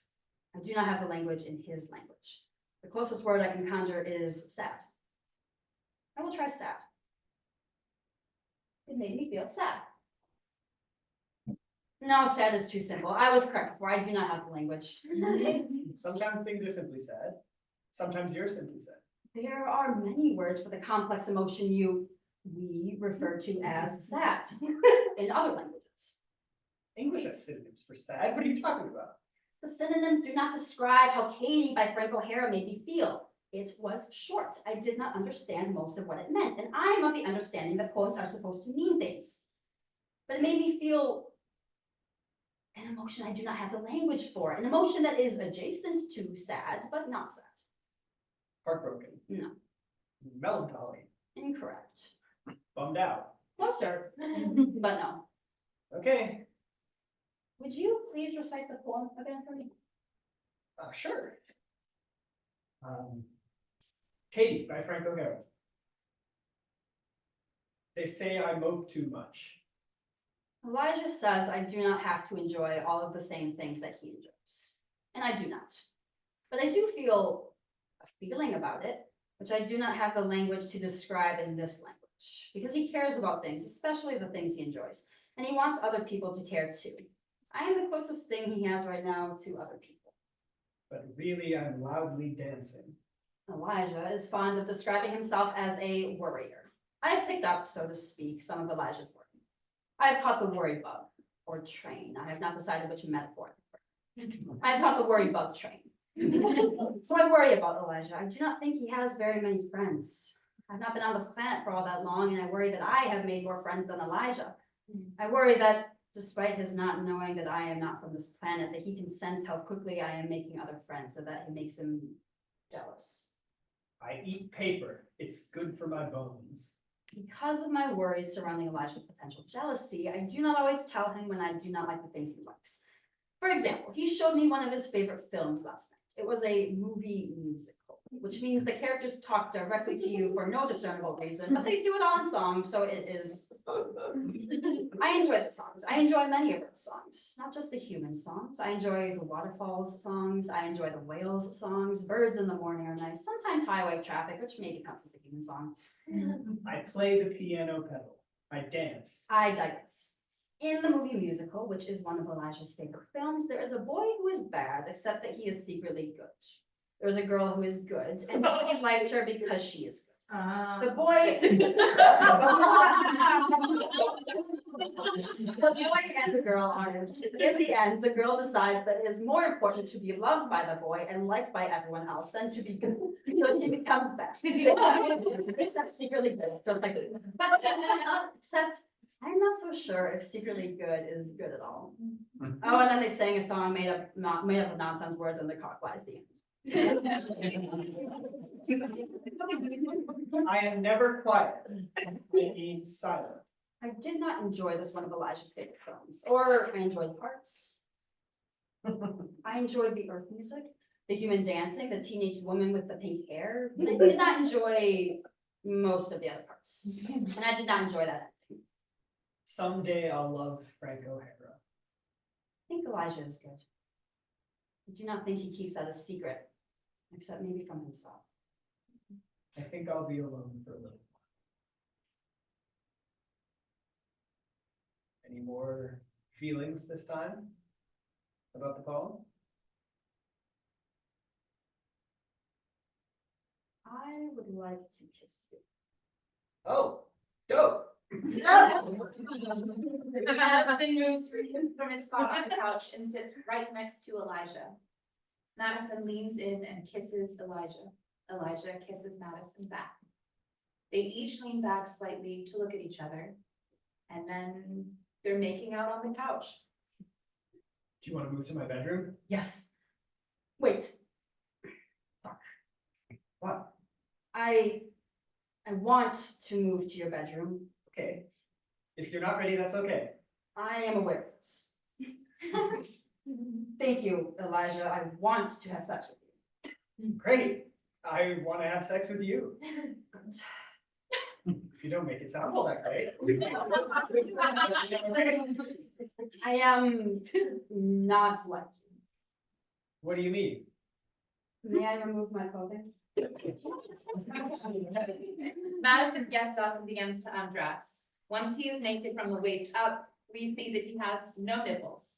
Speaker 3: I do not have the language in his language. The closest word I can conjure is sad. I will try sad. It made me feel sad. No, sad is too simple. I was correct before. I do not have the language.
Speaker 4: Sometimes things are simply sad. Sometimes you're simply sad.
Speaker 3: There are many words for the complex emotion we refer to as sad in other languages.
Speaker 4: English has synonyms for sad. What are you talking about?
Speaker 3: The synonyms do not describe how Katie by Frank O'Hara made me feel. It was short. I did not understand most of what it meant, and I am of the understanding that poems are supposed to mean things. But it made me feel an emotion I do not have the language for, an emotion that is adjacent to sad, but not sad.
Speaker 4: Heartbroken.
Speaker 3: No.
Speaker 4: Melancholy.
Speaker 3: Incorrect.
Speaker 4: Bummed out.
Speaker 3: No, sir. But no.
Speaker 4: Okay.
Speaker 3: Would you please recite the poem again for me?
Speaker 4: Sure. Katie by Frank O'Hara. They say I mope too much.
Speaker 3: Elijah says I do not have to enjoy all of the same things that he enjoys. And I do not. But I do feel a feeling about it, which I do not have the language to describe in this language. Because he cares about things, especially the things he enjoys. And he wants other people to care too. I am the closest thing he has right now to other people.
Speaker 4: But really, I'm loudly dancing.
Speaker 3: Elijah is fond of describing himself as a worrier. I have picked up, so to speak, some of Elijah's work. I have caught the worry bug, or train. I have not decided which metaphor. I have caught the worry bug train. So I worry about Elijah. I do not think he has very many friends. I've not been on this planet for all that long, and I worry that I have made more friends than Elijah. I worry that despite his not knowing that I am not from this planet, that he can sense how quickly I am making other friends, so that it makes him jealous.
Speaker 4: I eat paper. It's good for my bones.
Speaker 3: Because of my worries surrounding Elijah's potential jealousy, I do not always tell him when I do not like the things he likes. For example, he showed me one of his favorite films last night. It was a movie musical, which means the characters talk directly to you for no discernible reason, but they do it all in song, so it is. I enjoy the songs. I enjoy many of the songs, not just the human songs. I enjoy the waterfalls songs. I enjoy the whales songs. Birds in the morning are nice. Sometimes highway traffic, which maybe counts as a human song.
Speaker 4: I play the piano pedal. I dance.
Speaker 3: I digress. In the movie musical, which is one of Elijah's favorite films, there is a boy who is bad, except that he is secretly good. There's a girl who is good, and he likes her because she is good. The boy. The boy and the girl are in the end, the girl decides that it is more important to be loved by the boy and liked by everyone else than to be good. So she becomes bad. Except secretly good, just like except I'm not so sure if secretly good is good at all. Oh, and then they sang a song made up of nonsense words, and the cock lies the end.
Speaker 4: I am never quiet. I mean silent.
Speaker 3: I did not enjoy this one of Elijah's favorite films, or I enjoyed parts. I enjoyed the earth music, the human dancing, the teenage woman with the pink hair, but I did not enjoy most of the other parts. And I did not enjoy that ending.
Speaker 4: Someday I'll love Frank O'Hara.
Speaker 3: I think Elijah is good. I do not think he keeps that a secret, except maybe from himself.
Speaker 4: I think I'll be alone for a little while. Any more feelings this time about the poem?
Speaker 3: I would like to kiss you.
Speaker 4: Oh, dope.
Speaker 5: Madison moves from his spot on the couch and sits right next to Elijah. Madison leans in and kisses Elijah. Elijah kisses Madison back. They each lean back slightly to look at each other, and then they're making out on the couch.
Speaker 4: Do you want to move to my bedroom?
Speaker 3: Yes. Wait. Fuck.
Speaker 4: What?
Speaker 3: I want to move to your bedroom.
Speaker 4: Okay. If you're not ready, that's okay.
Speaker 3: I am aware of this. Thank you, Elijah. I want to have sex with you.
Speaker 4: Great. I want to have sex with you. You don't make it sound all that great.
Speaker 3: I am not like you.
Speaker 4: What do you mean?
Speaker 3: May I remove my clothing?
Speaker 5: Madison gets up and begins to undress. Once he is naked from the waist up, we see that he has no nipples.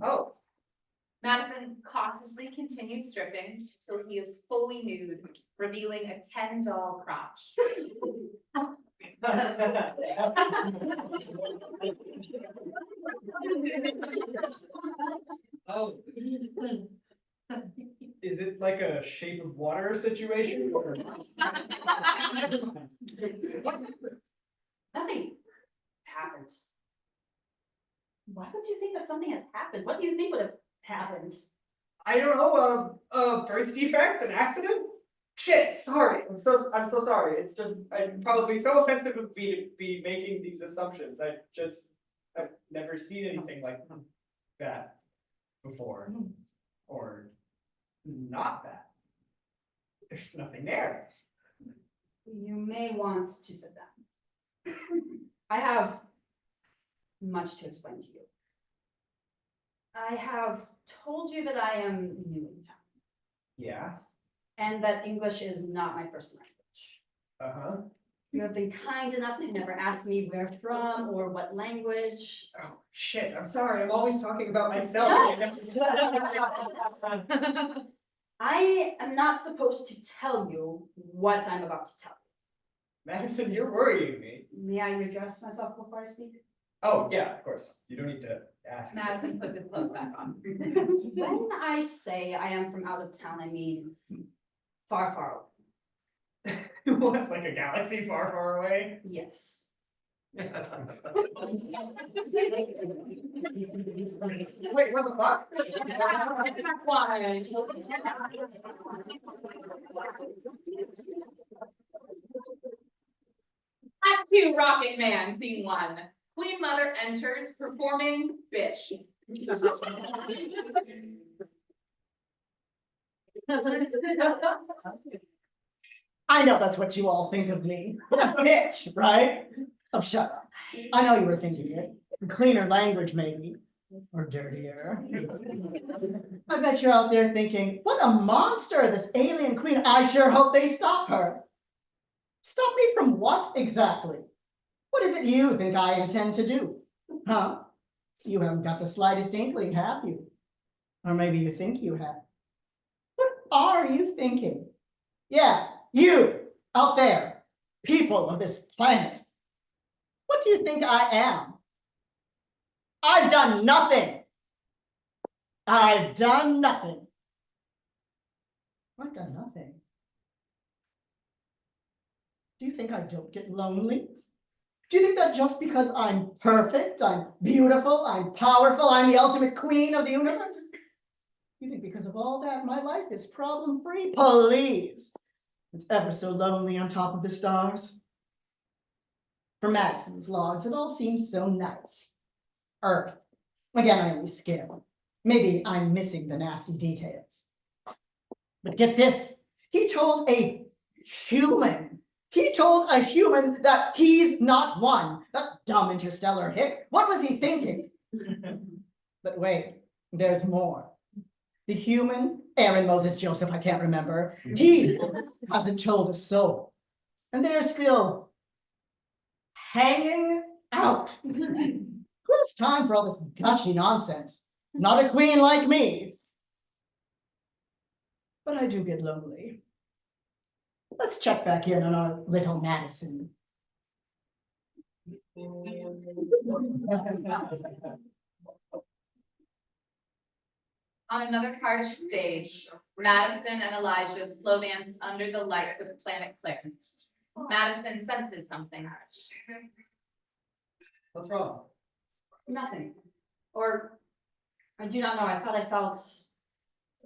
Speaker 4: Oh,
Speaker 5: Madison cautiously continues stripping till he is fully nude, revealing a Ken doll crotch.
Speaker 4: oh. Is it like a shape of water situation or?
Speaker 3: Nothing happened. Why would you think that something has happened? What do you think would have happened?
Speaker 4: I don't know, a birth defect, an accident? Shit, sorry, I'm so sorry, it's just, I'm probably so offensive of me to be making these assumptions, I've never seen anything like that before, or not that. There's nothing there.
Speaker 3: You may want to sit down. I have much to explain to you. I have told you that I am new in town
Speaker 4: Yeah,
Speaker 3: and that English is not my first language.
Speaker 4: uh-huh.
Speaker 3: You have been kind enough to never ask me where from or what language.
Speaker 4: Oh, shit, I'm sorry, I'm always talking about myself.
Speaker 3: I am not supposed to tell you what I'm about to tell
Speaker 4: Madison, you're worrying me.
Speaker 3: you. May I address myself before I speak?
Speaker 4: Oh, yeah, of course, you don't need to ask.
Speaker 5: Madison puts his clothes back on.
Speaker 3: When I say I am from out of town, I mean far, far away.
Speaker 4: What, like a galaxy far, far away?
Speaker 3: Yes.
Speaker 4: Wait, what the fuck?
Speaker 5: Act 2, Rocket Man, scene 1. Queen Mother enters performing bitch.
Speaker 2: I know that's what you all think of me. A bitch, right? Oh, shut up. I know you were thinking it. Cleaner language, maybe. Or dirtier. I bet you're out there thinking, what a monster, this alien queen. I sure hope they stop her. Stop me from what exactly? What is it you think I intend to do? Huh? You haven't got the slightest inkling, have you? Or maybe you think you have. What are you thinking? Yeah, you out there, people of this planet. What do you think I am? I've done nothing. I've done nothing. I've done nothing. Do you think I don't get lonely? Do you think that just because I'm perfect, I'm beautiful, I'm powerful, I'm the ultimate queen of the universe? You think because of all that, my life is problem-free? Please. It's ever so lonely on top of the stars. For Madison's logs, it all seems so nice. Earth. Again, I only skim. Maybe I'm missing the nasty details. But get this, he told a human. He told a human that he's not one. That dumb interstellar hick. What was he thinking? But wait, there's more. The human, Aaron, Moses, Joseph, I can't remember. He hasn't told a soul. And they're still hanging out. Who has time for all this gushy nonsense? Not a queen like me. But I do get lonely. Let's check back in on our little Madison.
Speaker 5: On another part of the stage, Madison and Elijah slow dance under the lights of planet Kjer. Madison senses something.
Speaker 4: What's wrong?
Speaker 3: Nothing. Or I do not know, I thought I felt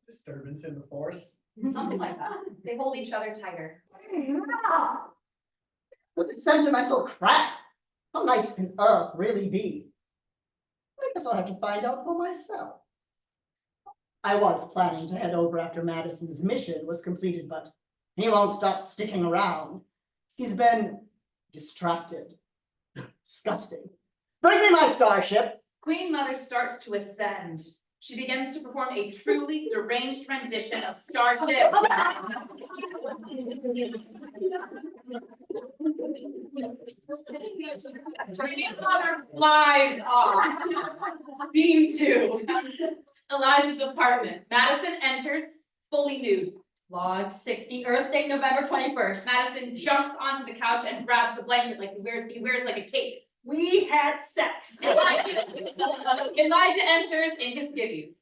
Speaker 4: Disturbance in the force.
Speaker 3: something like that.
Speaker 5: They hold each other tighter.
Speaker 2: What sentimental crap? How nice can Earth really be? I guess I'll have to find out for myself. I was planning to head over after Madison's mission was completed, but he won't stop sticking around. He's been distracted. Disgusting. Bring me my starship.
Speaker 5: Queen Mother starts to ascend. She begins to perform a truly deranged rendition of Starship. Queen Mother flies off. Scene 2. Elijah's apartment. Madison enters, fully nude.
Speaker 3: Log 60, Earth date November 21st.
Speaker 5: Madison jumps onto the couch and grabs the blanket like he wears like a cape.
Speaker 3: We had sex.
Speaker 5: Elijah enters in his skivvies.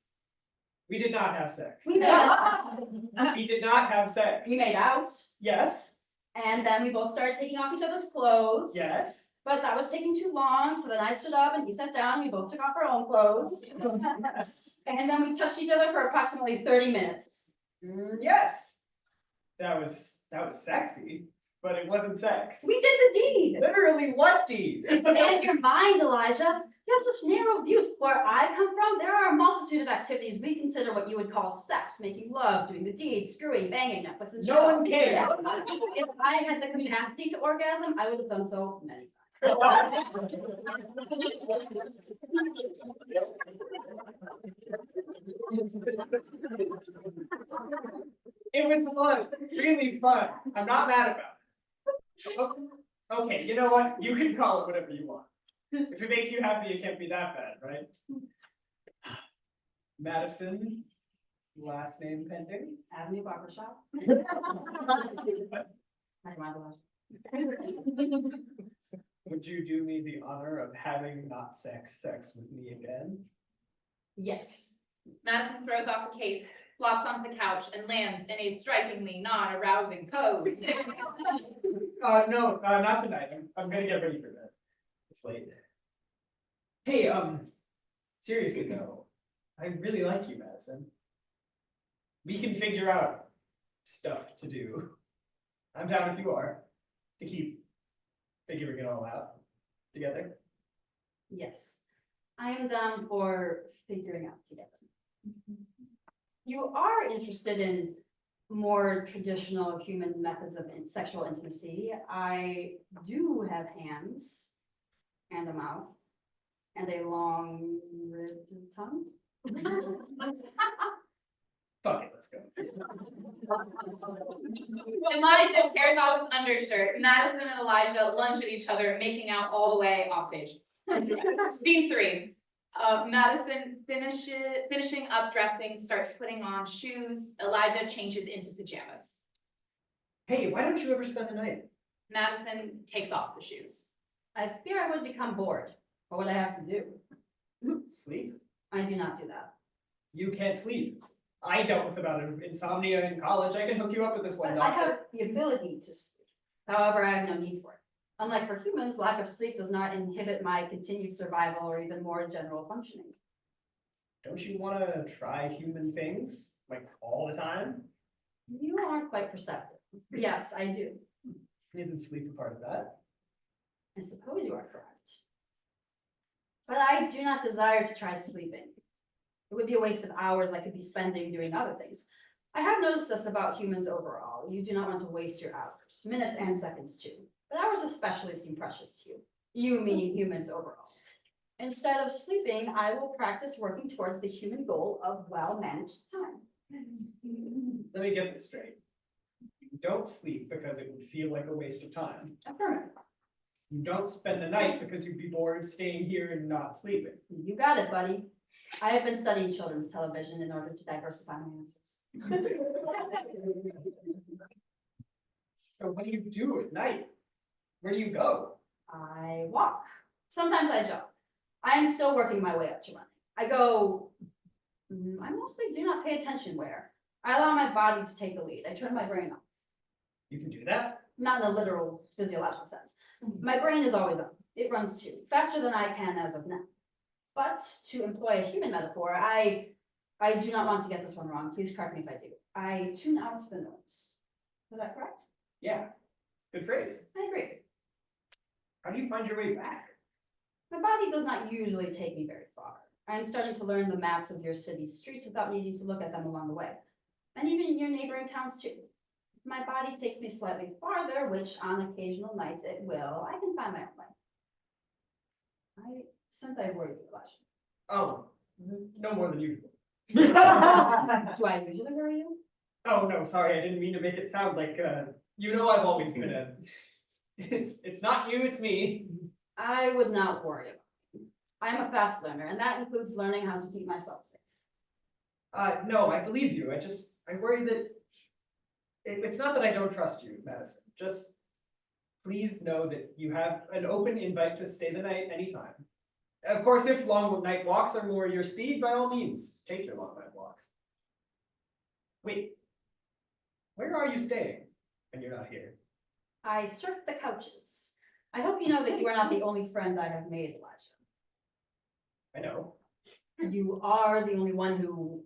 Speaker 4: We did not have sex.
Speaker 3: We made out.
Speaker 4: We did not have sex.
Speaker 3: We made out.
Speaker 4: Yes,
Speaker 3: And then we both started taking off each other's clothes.
Speaker 4: yes,
Speaker 3: But that was taking too long, so then I stood up and he sat down, we both took off our own clothes.
Speaker 4: yes,
Speaker 3: And then we touched each other for approximately 30 minutes.
Speaker 4: yes. That was sexy, but it wasn't sex.
Speaker 3: We did the deed.
Speaker 4: Literally what deed?
Speaker 3: Expand your mind, Elijah. You have such narrow views. Where I come from, there are a multitude of activities we consider what you would call sex, making love, doing the deed, screwing, banging, Netflix and chill.
Speaker 4: No one cares.
Speaker 3: If I had the capacity to orgasm, I would have done so many times.
Speaker 4: It was fun, really fun. I'm not mad about it. Okay, you know what? You can call it whatever you want. If it makes you happy, it can't be that bad, right? Madison, last name pending.
Speaker 3: Avenue Barbershop.
Speaker 4: Would you do me the honor of having not sex with me again?
Speaker 3: Yes.
Speaker 5: Madison throws off a cape, flops onto the couch, and lands in a strikingly non-arousing pose.
Speaker 4: No, not tonight. I'm gonna get ready for bed. It's late. Hey, seriously though, I really like you, Madison. We can figure out stuff to do. I'm down if you are, to keep figuring it all out together.
Speaker 3: Yes. I am down for figuring out together. You are interested in more traditional human methods of sexual intimacy. I do have hands and a mouth and a long ribbed tongue.
Speaker 4: Fuck it, let's go.
Speaker 5: Elijah tears off his undershirt. Madison and Elijah lunge at each other, making out all the way off stage. Scene 3. Madison finishing up dressing, starts putting on shoes. Elijah changes into pajamas.
Speaker 4: Hey, why don't you ever spend the night?
Speaker 5: Madison takes off the shoes.
Speaker 3: I fear I would become bored. What would I have to do?
Speaker 4: Sleep?
Speaker 3: I do not do that.
Speaker 4: You can't sleep. I dealt with about insomnia in college. I can hook you up with this one
Speaker 3: But I
Speaker 4: doctor.
Speaker 3: have the ability to sleep. However, I have no need for it. Unlike for humans, lack of sleep does not inhibit my continued survival or even more general functioning.
Speaker 4: Don't you want to try human things, like all the time?
Speaker 3: You aren't quite perceptive. Yes, I do.
Speaker 4: Isn't sleep a part of that?
Speaker 3: I suppose you are correct. But I do not desire to try sleeping. It would be a waste of hours I could be spending doing other things. I have noticed this about humans overall. You do not want to waste your hours, minutes and seconds too. But hours especially seem precious to you. You meaning humans overall. Instead of sleeping, I will practice working towards the human goal of well-managed time.
Speaker 4: Let me get this straight. You don't sleep because it would feel like a waste of time.
Speaker 3: Affirmative.
Speaker 4: You don't spend the night because you'd be bored staying here and not sleeping.
Speaker 3: You got it, buddy. I have been studying children's television in order to diversify my answers.
Speaker 4: So what do you do at night? Where do you go?
Speaker 3: I walk. Sometimes I jog. I am still working my way up to running. I go, I mostly do not pay attention where. I allow my body to take the lead. I turn my brain off.
Speaker 4: You can do that?
Speaker 3: Not in a literal physiological sense. My brain is always on. It runs too, faster than I can as of now. But to employ a human metaphor, I do not want to get this one wrong. Please correct me if I do. I tune out the noise. Was that correct?
Speaker 4: Yeah, good phrase.
Speaker 3: I agree.
Speaker 4: How do you find your way back?
Speaker 3: My body does not usually take me very far. I am starting to learn the maps of your city's streets without needing to look at them along the way. And even your neighboring towns too. If my body takes me slightly farther, which on occasional nights it will, I can find my own way. Since I worried you last
Speaker 4: Oh, no more than usual.
Speaker 3: year. Do I usually worry you?
Speaker 4: Oh, no, sorry, I didn't mean to make it sound like, you know I've always been a, it's not you, it's me.
Speaker 3: I would not worry about you. I am a fast learner, and that includes learning how to keep myself safe.
Speaker 4: No, I believe you, I worry that, it's not that I don't trust you, Madison, just please know that you have an open invite to stay the night anytime. Of course, if long night walks are more your speed, by all means, take your long night walks. Wait, where are you staying when you're not here?
Speaker 3: I surf the couches. I hope you know that you are not the only friend I have made, Elijah.
Speaker 4: I know.
Speaker 3: You are the only one who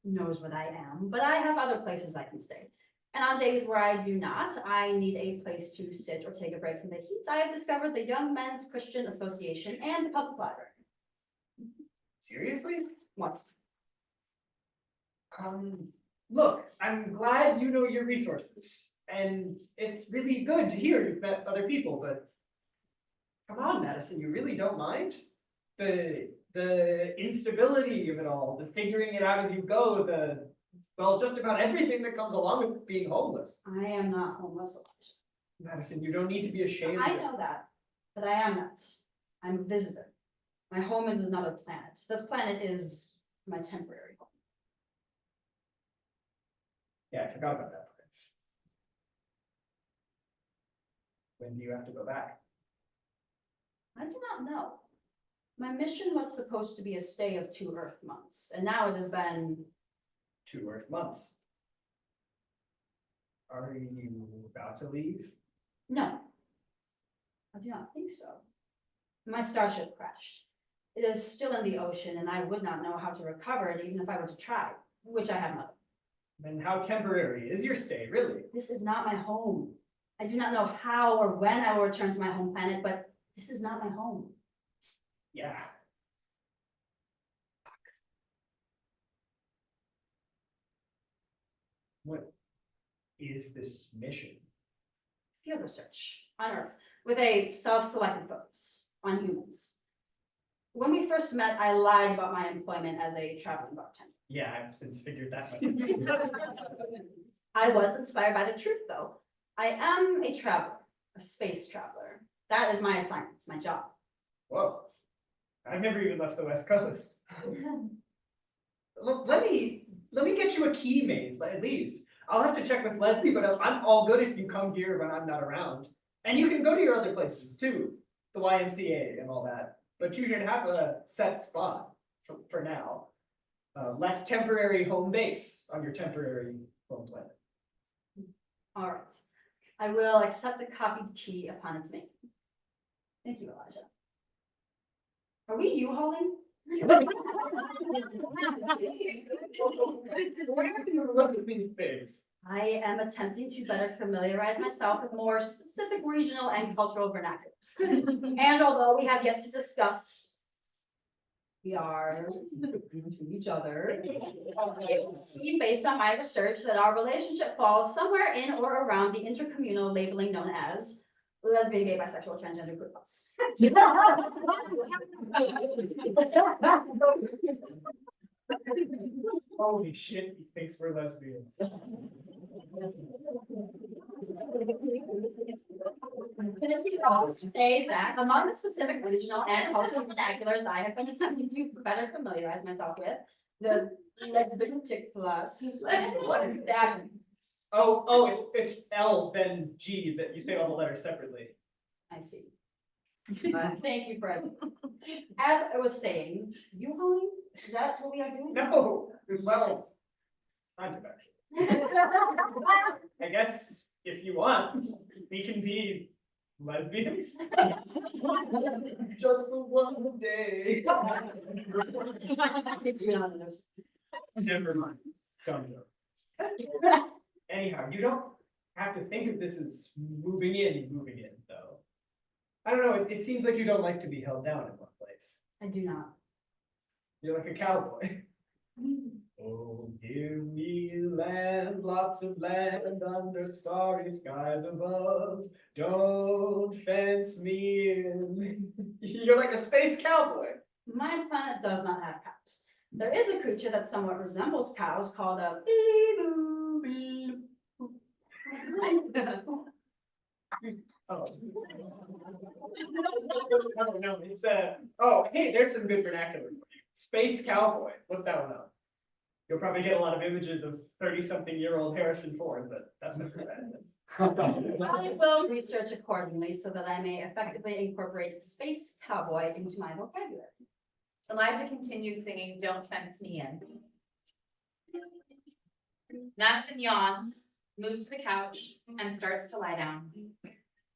Speaker 3: knows what I am, but I have other places I can stay. And on days where I do not, I need a place to sit or take a break from the heat. I have discovered the Young Men's Christian Association and the public library.
Speaker 4: Seriously?
Speaker 3: What?
Speaker 4: Look, I'm glad you know your resources, and it's really good to hear you've met other people, but come on, Madison, you really don't mind? The instability of it all, the figuring it out as you go, well, just about everything that comes along with being homeless.
Speaker 3: I am not homeless, Elijah.
Speaker 4: Madison, you don't need to be ashamed.
Speaker 3: I know that, but I am not. I'm a visitor. My home is another planet. The planet is my temporary home.
Speaker 4: Yeah, I forgot about that part. When do you have to go back?
Speaker 3: I do not know. My mission was supposed to be a stay of 2 Earth months, and now it has been
Speaker 4: 2 Earth months. Are you about to leave?
Speaker 3: No, I do not think so. My starship crashed. It is still in the ocean, and I would not know how to recover it even if I were to try, which I have not.
Speaker 4: Then how temporary is your stay, really?
Speaker 3: This is not my home. I do not know how or when I will return to my home planet, but this is not my home.
Speaker 4: Yeah. What is this mission?
Speaker 3: Field research on Earth with a self-selected focus on humans. When we first met, I lied about my employment as a traveling bartender.
Speaker 4: Yeah, I've since figured that one.
Speaker 3: I was inspired by the truth, though. I am a traveler, a space traveler. That is my assignment, my job.
Speaker 4: Whoa. I've never even left the West Coast. Look, let me get you a key made, at least. I'll have to check with Leslie, but I'm all good if you come here when I'm not around. And you can go to your other places too, the YMCA and all that. But you should have a set spot for now. Less temporary home base on your temporary home planet.
Speaker 3: All right. I will accept a copied key upon its making. Thank you, Elijah. Are we U-hauling?
Speaker 4: Where do you look at these things?
Speaker 3: I am attempting to better familiarize myself with more specific regional and cultural vernaculars. And although we have yet to discuss, we are to each other, it would seem based on my research that our relationship falls somewhere in or around the intercommunal labeling known as lesbian, gay, bisexual, transgender, queer plus.
Speaker 4: Holy shit, he thinks we're lesbians.
Speaker 3: Say that among the specific regional and cultural vernaculars I have been attempting to better familiarize myself with, the lesbian plus. That
Speaker 4: Oh, it's L then G that you say all the letters separately.
Speaker 3: I see. Thank you for everything. As I was saying, you hauling, is that what we are doing?
Speaker 4: No, well, kind of actually. I guess if you want, we can be lesbians. Just for one day. Never mind. Don't know. Anyhow, you don't have to think of this as moving in, though. I don't know, it seems like you don't like to be held down in one place.
Speaker 3: I do not.
Speaker 4: You're like a cowboy. Oh, give me land, lots of land under starry skies above. Don't fence me in. You're like a space cowboy.
Speaker 3: My planet does not have cows. There is a creature that somewhat resembles cows called a
Speaker 4: Oh. No, it's oh, hey, there's some good vernacular for you. Space cowboy, look that one up. You'll probably get a lot of images of 30-something-year-old Harrison Ford, but that's not who that is.
Speaker 3: I will research accordingly so that I may effectively incorporate space cowboy into my vocabulary.
Speaker 5: Elijah continues singing Don't Fence Me In. Madison yawns, moves to the couch, and starts to lie down.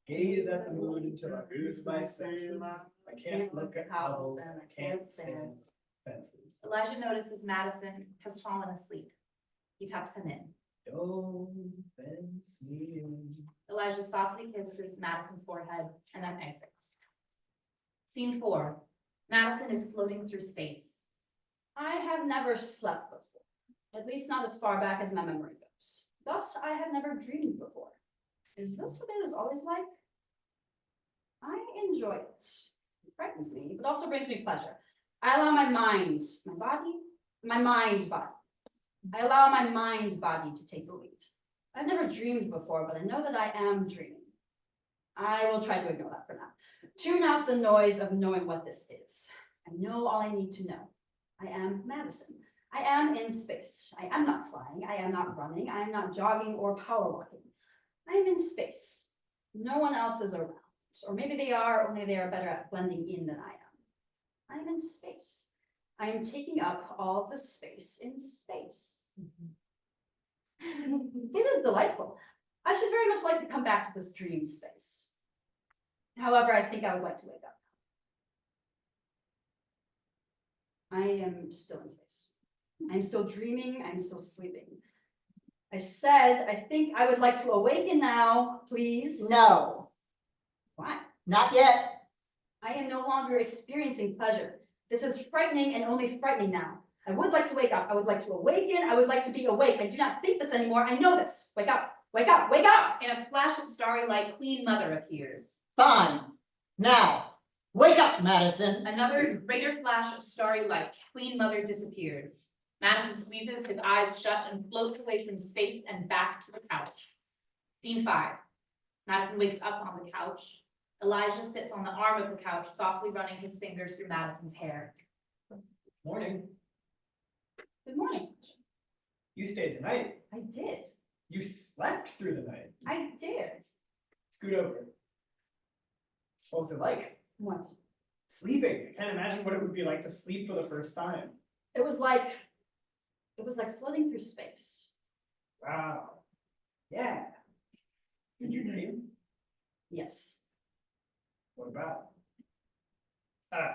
Speaker 4: Gaze at the moon until I lose my senses. I can't look at owls and I can't stand fences.
Speaker 5: Elijah notices Madison has fallen asleep. He tucks him in.
Speaker 4: Don't fence me in.
Speaker 5: Elijah softly kisses Madison's forehead and then exits. Scene 4. Madison is floating through space.
Speaker 3: I have never slept before, at least not as far back as my memory goes. Thus, I have never dreamed before. Is this what it is always like? I enjoy it. It frightens me, but also brings me pleasure. I allow my mind, my mind body. I allow my mind body to take the lead. I've never dreamed before, but I know that I am dreaming. I will try to ignore that for now. Tune out the noise of knowing what this is. I know all I need to know. I am Madison. I am in space. I am not flying. I am not running. I am not jogging or power walking. I am in space. No one else is around. Or maybe they are, only they are better at blending in than I am. I am in space. I am taking up all the space in space. It is delightful. I should very much like to come back to this dream space. However, I think I would like to wake up. I am still in space. I'm still dreaming. I'm still sleeping. I said, I think I would like to awaken now, please.
Speaker 2: No,
Speaker 3: Why?
Speaker 2: not yet.
Speaker 3: I am no longer experiencing pleasure. This is frightening and only frightening now. I would like to wake up. I would like to awaken. I would like to be awake. I do not think this anymore. I know this. Wake up. Wake up. Wake up.
Speaker 5: In a flash of starry light, Queen Mother appears.
Speaker 2: Fine. Now, wake up, Madison.
Speaker 5: Another greater flash of starry light, Queen Mother disappears. Madison squeezes his eyes shut and floats away from space and back to the couch. Scene 5. Madison wakes up on the couch. Elijah sits on the arm of the couch, softly running his fingers through Madison's hair.
Speaker 4: Morning.
Speaker 3: Good morning.
Speaker 4: You stayed the night.
Speaker 3: I did.
Speaker 4: You slept through the night.
Speaker 3: I did.
Speaker 4: Scoot over. What was it like?
Speaker 3: What?
Speaker 4: Sleeping. I can't imagine what it would be like to sleep for the first time.
Speaker 3: It was like floating through space.
Speaker 4: Wow. Yeah. Did you dream?
Speaker 3: Yes.
Speaker 4: What about?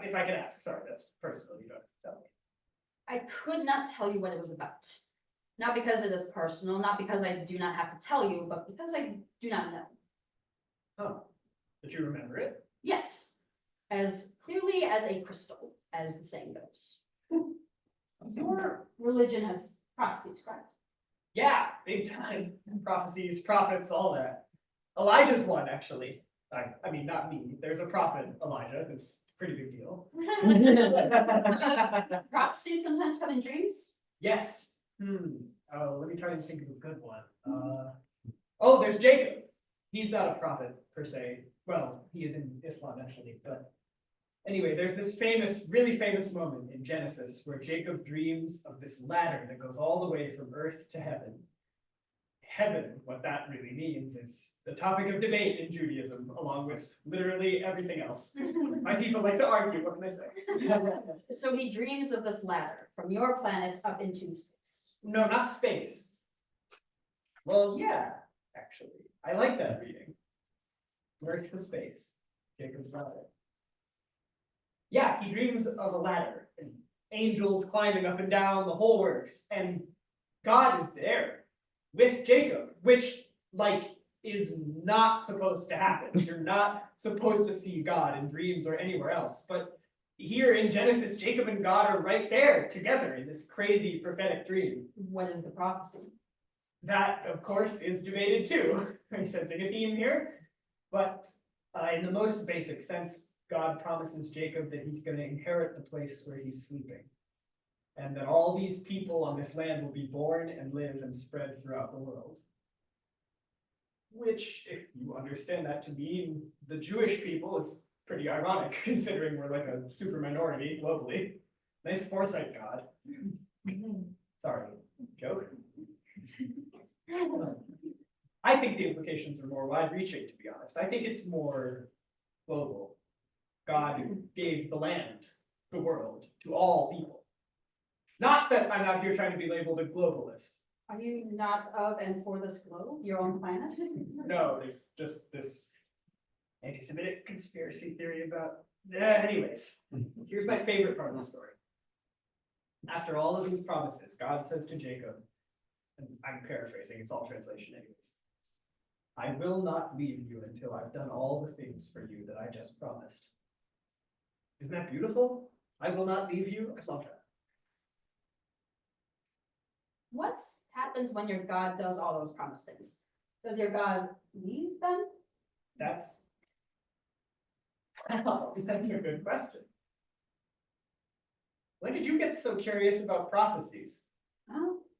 Speaker 4: If I could ask, sorry, that's personal, you don't have to tell me.
Speaker 3: I could not tell you what it was about. Not because it is personal, not because I do not have to tell you, but because I do not know.
Speaker 4: Oh, but you remember it?
Speaker 3: Yes, as clearly as a crystal, as the saying goes. Your religion has prophecies, correct?
Speaker 4: Yeah, big time. Prophecies, prophets, all that. Elijah's one, actually. I mean, not me. There's a prophet, Elijah, who's a pretty big deal.
Speaker 3: Prophecies sometimes come in dreams?
Speaker 4: Yes. Oh, let me try to think of a good one. Oh, there's Jacob. He's not a prophet per se. Well, he is in Islam actually, but anyway, there's this famous, really famous moment in Genesis where Jacob dreams of this ladder that goes all the way from earth to heaven. Heaven, what that really means, is the topic of debate in Judaism, along with literally everything else. My people like to argue, what can I say?
Speaker 3: So he dreams of this ladder from your planet up into space.
Speaker 4: No, not space. Well, yeah, actually. I like that reading. Earth to space, Jacob's daughter. Yeah, he dreams of a ladder and angels climbing up and down, the whole works, and God is there with Jacob, which like is not supposed to happen. You're not supposed to see God in dreams or anywhere else, but here in Genesis, Jacob and God are right there together in this crazy prophetic dream.
Speaker 3: What is the prophecy?
Speaker 4: That, of course, is debated too. I'm sensing a theme here. But in the most basic sense, God promises Jacob that he's going to inherit the place where he's sleeping. And that all these people on this land will be born and live and spread throughout the world. Which, if you understand that to mean the Jewish people, is pretty ironic, considering we're like a super minority globally. Nice foresight, God. Sorry, joke. I think the implications are more wide-reaching, to be honest. I think it's more global. God gave the land, the world, to all people. Not that I'm out here trying to be labeled a globalist.
Speaker 3: Are you not of and for this globe, your own planet?
Speaker 4: No, there's just this anti-Semitic conspiracy theory about. Anyways, here's my favorite part of the story. After all of these promises, God says to Jacob, and I'm paraphrasing, it's all translation anyways, I will not leave you until I've done all the things for you that I just promised. Isn't that beautiful? I will not leave you. I love that.
Speaker 3: What happens when your God does all those promised things? Does your God leave them?
Speaker 4: That's a good question. When did you get so curious about prophecies?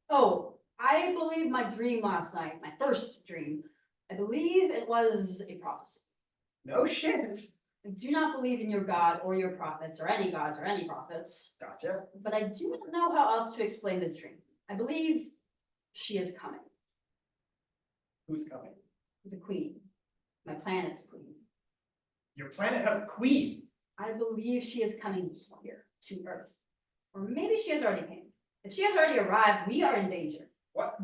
Speaker 3: Oh, I believe my dream last night, my first dream, I believe it was a prophecy.
Speaker 4: No shit.
Speaker 3: I do not believe in your God or your prophets or any gods or any prophets,
Speaker 4: Gotcha.
Speaker 3: but I do not know how else to explain the dream. I believe she is coming,
Speaker 4: Who's coming?
Speaker 3: the queen, my planet's queen.
Speaker 4: Your planet has a queen.
Speaker 3: I believe she is coming here to Earth, or maybe she has already came. If she has already arrived, we are in danger.
Speaker 4: What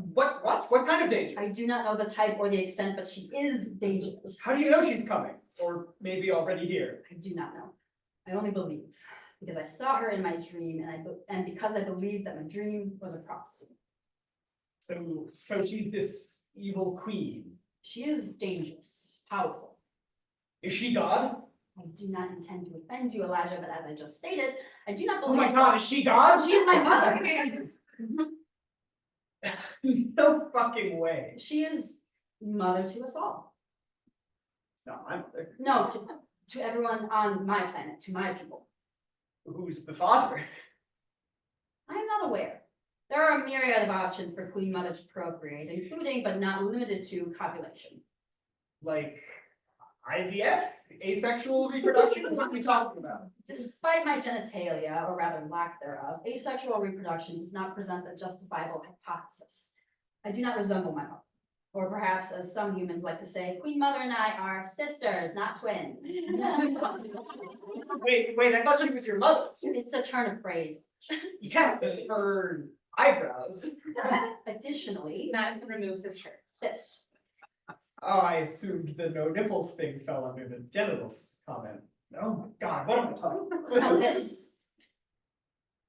Speaker 4: kind of danger?
Speaker 3: I do not know the type or the extent, but she is dangerous.
Speaker 4: How do you know she's coming? Or maybe already here?
Speaker 3: I do not know. I only believe because I saw her in my dream, and because I believed that my dream was a prophecy.
Speaker 4: So she's this evil queen.
Speaker 3: She is dangerous, powerful.
Speaker 4: Is she God?
Speaker 3: I do not intend to offend you, Elijah, but as I just stated, I do not
Speaker 4: Oh
Speaker 3: believe.
Speaker 4: my God, is she God?
Speaker 3: She is my mother.
Speaker 4: No fucking way.
Speaker 3: She is mother to us all.
Speaker 4: No,
Speaker 3: No, to everyone on my planet, to my people.
Speaker 4: who's the father?
Speaker 3: I am not aware. There are a myriad of options for Queen Mother to procreate, including but not limited to copulation.
Speaker 4: Like IVF? Asexual reproduction? What are we talking about?
Speaker 3: Despite my genitalia, or rather lack thereof, asexual reproduction does not present a justifiable hypothesis. I do not resemble my mother. Or perhaps, as some humans like to say, Queen Mother and I are sisters, not twins.
Speaker 4: Wait, I thought she was your mother.
Speaker 3: It's a turn of phrase.
Speaker 4: Yeah, her eyebrows.
Speaker 3: Additionally,
Speaker 5: Madison removes his shirt.
Speaker 3: this.
Speaker 4: Oh, I assumed the no nipples thing fell under the genitals comment. Oh my God, what am I talking
Speaker 3: Now
Speaker 4: about?
Speaker 3: this.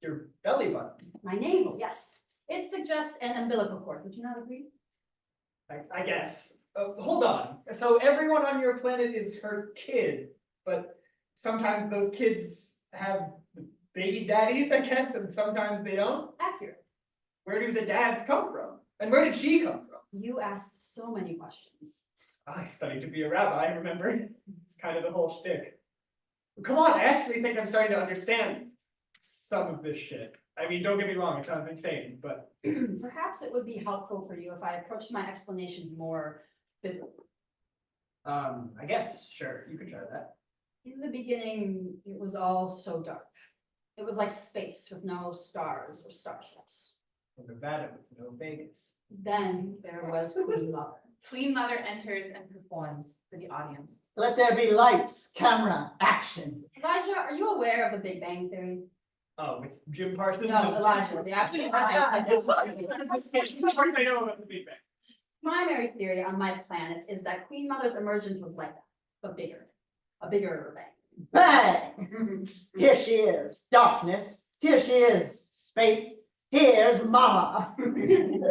Speaker 4: Your belly button.
Speaker 3: My navel, yes. It suggests an umbilical cord. Would you not agree?
Speaker 4: I guess. Hold on. So everyone on your planet is her kid, but sometimes those kids have baby daddies, I guess, and sometimes they don't.
Speaker 3: Accurate.
Speaker 4: Where do the dads come from? And where did she come from?
Speaker 3: You asked so many questions.
Speaker 4: I studied to be a rabbi, remember? It's kind of the whole shtick. Come on, I actually think I'm starting to understand some of this shit. I mean, don't get me wrong, it sounds insane, but
Speaker 3: Perhaps it would be helpful for you if I approached my explanations more biblically.
Speaker 4: I guess, sure, you could try that.
Speaker 3: In the beginning, it was all so dark. It was like space with no stars or starships.
Speaker 4: Nevada with no Vegas.
Speaker 3: Then there was Queen Mother.
Speaker 5: Queen Mother enters and performs for the audience.
Speaker 2: Let there be lights, camera, action.
Speaker 3: Elijah, are you aware of the Big Bang Theory?
Speaker 4: Oh, with Jim Parsons?
Speaker 3: No, Elijah, the actual scientist.
Speaker 4: I know about the Big Bang.
Speaker 3: Primary theory on my planet is that Queen Mother's emergence was like that, but bigger. A bigger bang.
Speaker 2: Bang! Here she is, darkness. Here she is, space. Here's Mama.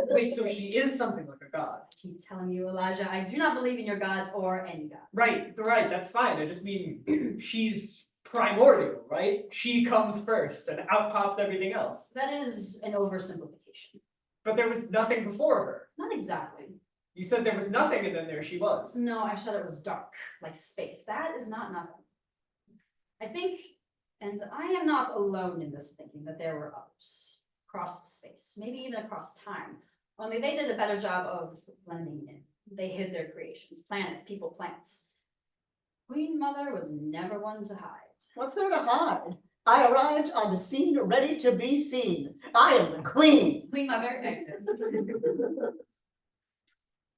Speaker 6: Wait, so she is something like a god?
Speaker 3: I keep telling you, Elijah, I do not believe in your gods or any gods.
Speaker 6: Right, that's fine. I just mean she's primordial, right? She comes first and out pops everything else.
Speaker 3: That is an oversimplification.
Speaker 6: But there was nothing before her.
Speaker 3: Not exactly.
Speaker 6: You said there was nothing and then there she was.
Speaker 3: No, I said it was dark, like space. That is not nothing. I think, and I am not alone in this thinking, that there were others across space, maybe even across time. Only they did a better job of blending in. They hid their creations, planets, people, plants. Queen Mother was never one to hide.
Speaker 2: What's there to hide? I arrived on the scene ready to be seen. I am the queen.
Speaker 5: Queen Mother exits.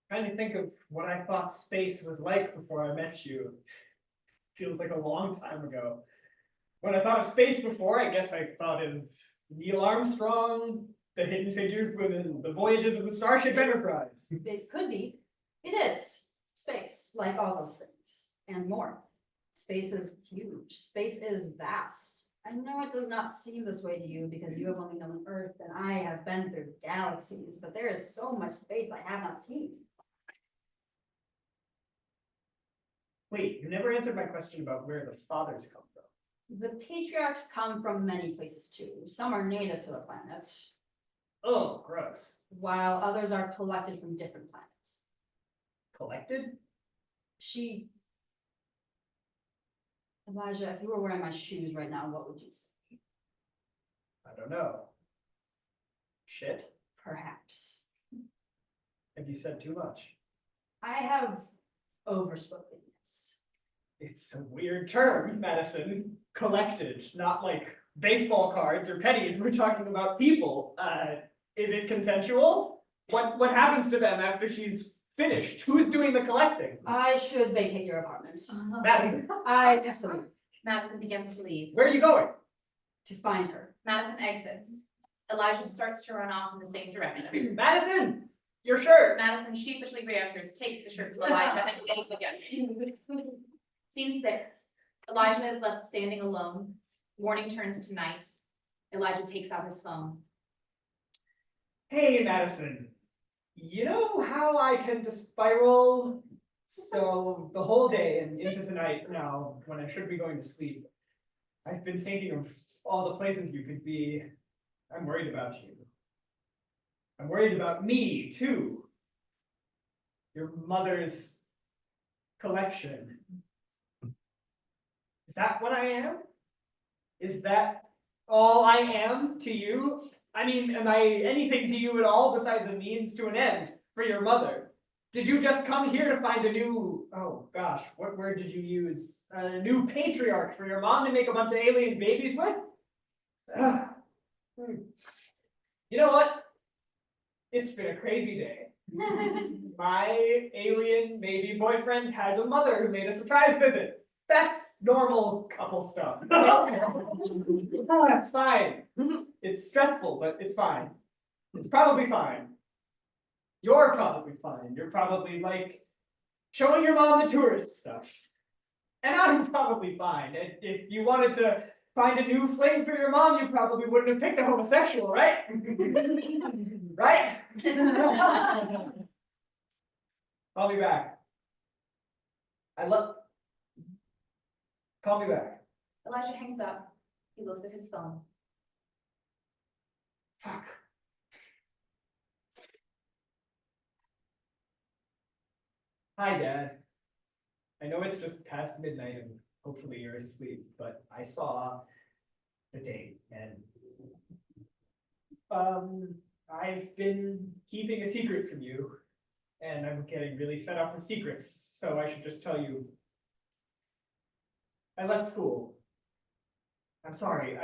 Speaker 4: Trying to think of what I thought space was like before I met you. Feels like a long time ago. When I thought of space before, I guess I thought of Neil Armstrong, the hidden figures within the voyages of the Starship Enterprise.
Speaker 3: It could be. It is. Space, like all those things, and more. Space is huge. Space is vast. I know it does not seem this way to you because you have only known Earth and I have been through galaxies, but there is so much space I have not seen.
Speaker 4: Wait, you never answered my question about where the fathers come from.
Speaker 3: The patriarchs come from many places too. Some are native to the planet,
Speaker 4: Oh, gross.
Speaker 3: while others are collected from different planets.
Speaker 4: Collected?
Speaker 3: Elijah, if you were wearing my shoes right now, what would you say?
Speaker 4: I don't know. Shit.
Speaker 3: Perhaps.
Speaker 4: Have you said too much?
Speaker 3: I have overspoken this.
Speaker 4: It's a weird term, Madison. Collected, not like baseball cards or pennies. We're talking about people. Is it consensual? What happens to them after she's finished? Who's doing the collecting?
Speaker 3: I should vacate your apartment.
Speaker 4: Madison,
Speaker 3: I have to leave
Speaker 5: Madison begins to leave.
Speaker 4: where are you going?
Speaker 3: to find her.
Speaker 5: Madison exits. Elijah starts to run off in the same direction.
Speaker 4: Madison, your shirt.
Speaker 5: Madison sheepishly re-enters, takes the shirt to Elijah, and leaves again. Scene 6. Elijah is left standing alone. Morning turns to night. Elijah takes out his phone.
Speaker 4: Hey, Madison. You know how I tend to spiral? So the whole day and into tonight now, when I should be going to sleep, I've been thinking of all the places you could be. I'm worried about you. I'm worried about me, too. Your mother's collection. Is that what I am? Is that all I am to you? I mean, am I anything to you at all besides a means to an end for your mother? Did you just come here to find a new, oh gosh, what word did you use? A new patriarch for your mom to make a bunch of alien babies with? Ugh. You know what? It's been a crazy day. My alien maybe boyfriend has a mother who made a surprise visit. That's normal couple stuff. Oh, that's fine. It's stressful, but it's fine. It's probably fine. You're probably fine. You're probably like showing your mom the tourist stuff. And I'm probably fine. And if you wanted to find a new fling for your mom, you probably wouldn't have picked a homosexual, right? Right? Call me back. Call me back.
Speaker 5: Elijah hangs up. He looks at his phone.
Speaker 4: Fuck. Hi, Dad. I know it's just past midnight and hopefully you're asleep, but I saw the date and I've been keeping a secret from you and I'm getting really fed up with secrets, so I should just tell you. I left school. I'm sorry,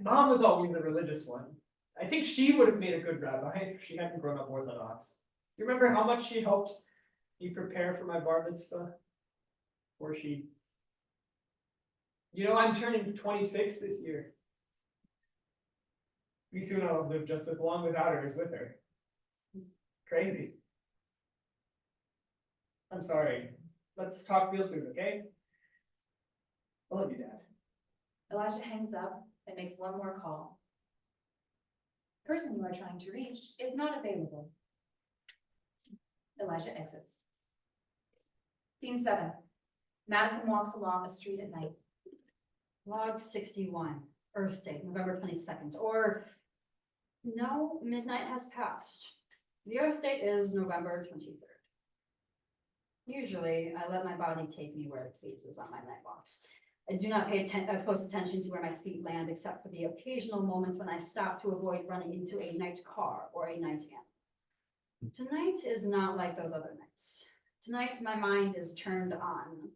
Speaker 4: Mom was always the religious one. I think she would have made a good rabbi if she hadn't grown up Orthodox. You remember how much she helped me prepare for my bar mitzvah? Or I'm turning 26 this year. Pretty soon I'll live just as long without her as with her. Crazy. I'm sorry. Let's talk real soon, okay? I love you, Dad.
Speaker 5: Elijah hangs up and makes one more call. The person you are trying to reach is not available. Elijah exits. Scene 7. Madison walks along a street at night.
Speaker 3: Log 61, Earth Day, November 22nd, or no, midnight has passed. The Earth Day is November 23rd. Usually, I let my body take me where it pleases on my night walks. I do not pay close attention to where my feet land, except for the occasional moments when I stop to avoid running into a night car or a night animal. Tonight is not like those other nights. Tonight, my mind is turned on.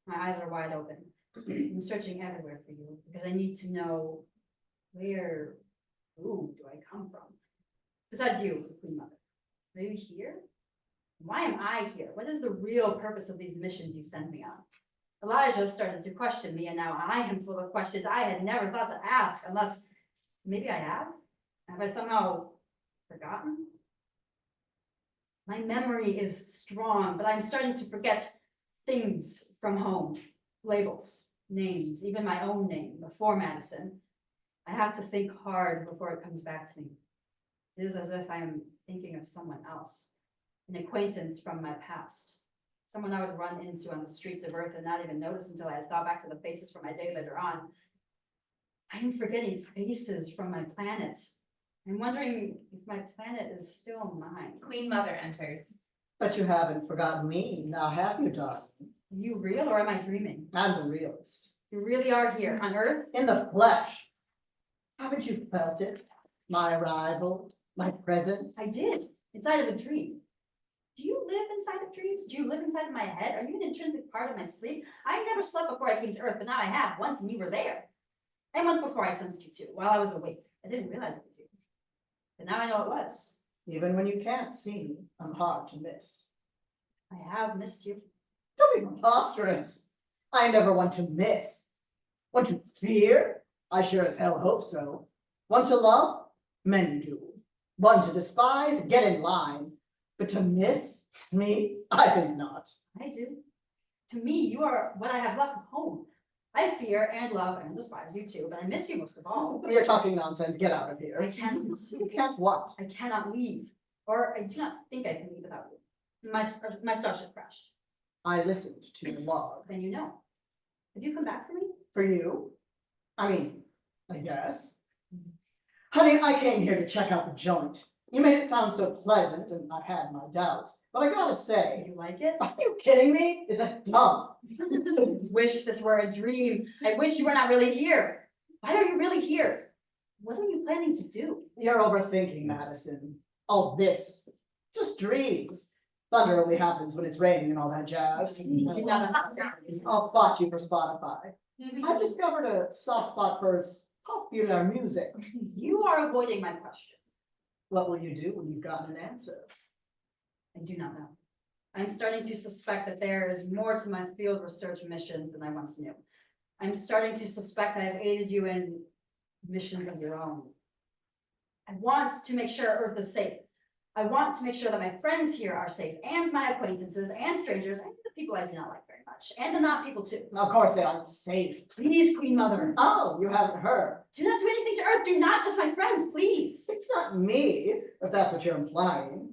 Speaker 3: My eyes are wide open. I'm searching everywhere for you because I need to know who do I come from? Besides you, Queen Mother. Are you here? Why am I here? What is the real purpose of these missions you send me on? Elijah started to question me, and now I am full of questions I had never thought to ask, unless maybe I have? Have I somehow forgotten? My memory is strong, but I'm starting to forget things from home. Labels, names, even my own name before Madison. I have to think hard before it comes back to me. It is as if I am thinking of someone else, an acquaintance from my past, someone I would run into on the streets of Earth and not even notice until I had thought back to the faces from my day later on. I am forgetting faces from my planet. I'm wondering if my planet is still mine.
Speaker 5: Queen Mother enters.
Speaker 2: But you haven't forgotten me, now have you, darling?
Speaker 3: Are you real or am I dreaming?
Speaker 2: I'm the realist.
Speaker 3: You really are here on Earth?
Speaker 2: In the flesh. Haven't you felt it? My arrival, my presence?
Speaker 3: I did, inside of a dream. Do you live inside of dreams? Do you live inside of my head? Are you an intrinsic part of my sleep? I never slept before I came to Earth, but now I have once and you were there. And once before I sensed you too, while I was awake. I didn't realize it was you. But now I know it was.
Speaker 2: Even when you can't see me, I'm hard to miss.
Speaker 3: I have missed you.
Speaker 2: Don't be preposterous. I never want to miss. Want to fear? I sure as hell hope so. Want to love? Many do. Want to despise? Get in line. But to miss me? I think not.
Speaker 3: I do. To me, you are what I have left of home. I fear and love and despise you too, but I miss you most of all.
Speaker 2: You're talking nonsense. Get out of
Speaker 3: I
Speaker 2: here.
Speaker 3: can't.
Speaker 2: You can't what?
Speaker 3: I cannot leave, or I do not think I can leave without you. My starship crashed.
Speaker 2: I listened to your log.
Speaker 3: Then you know. Have you come back for me?
Speaker 2: For you? I mean, I guess. Honey, I came here to check out the joint. You made it sound so pleasant, and I had my doubts. But I gotta
Speaker 3: Do
Speaker 2: say,
Speaker 3: you like it?
Speaker 2: are you kidding me? It's a dump.
Speaker 3: Wish this were a dream. I wish you were not really here. Why are you really here? What are you planning to do?
Speaker 2: You're overthinking, Madison. All this, just dreams. Thunder only happens when it's raining and all that jazz. I'll spot you for Spotify. I've discovered a soft spot for popular music.
Speaker 3: You are avoiding my question.
Speaker 2: What will you do when you've gotten an answer?
Speaker 3: I do not know. I'm starting to suspect that there is more to my field research missions than I once knew. I'm starting to suspect I have aided you in missions of your own. I want to make sure Earth is safe. I want to make sure that my friends here are safe, and my acquaintances, and strangers, and the people I do not like very much, and the not people too.
Speaker 2: Of course they aren't safe.
Speaker 3: Please, Queen Mother,
Speaker 2: Oh, you haven't heard.
Speaker 3: do not do anything to Earth. Do not touch my friends, please.
Speaker 2: It's not me, if that's what you're implying.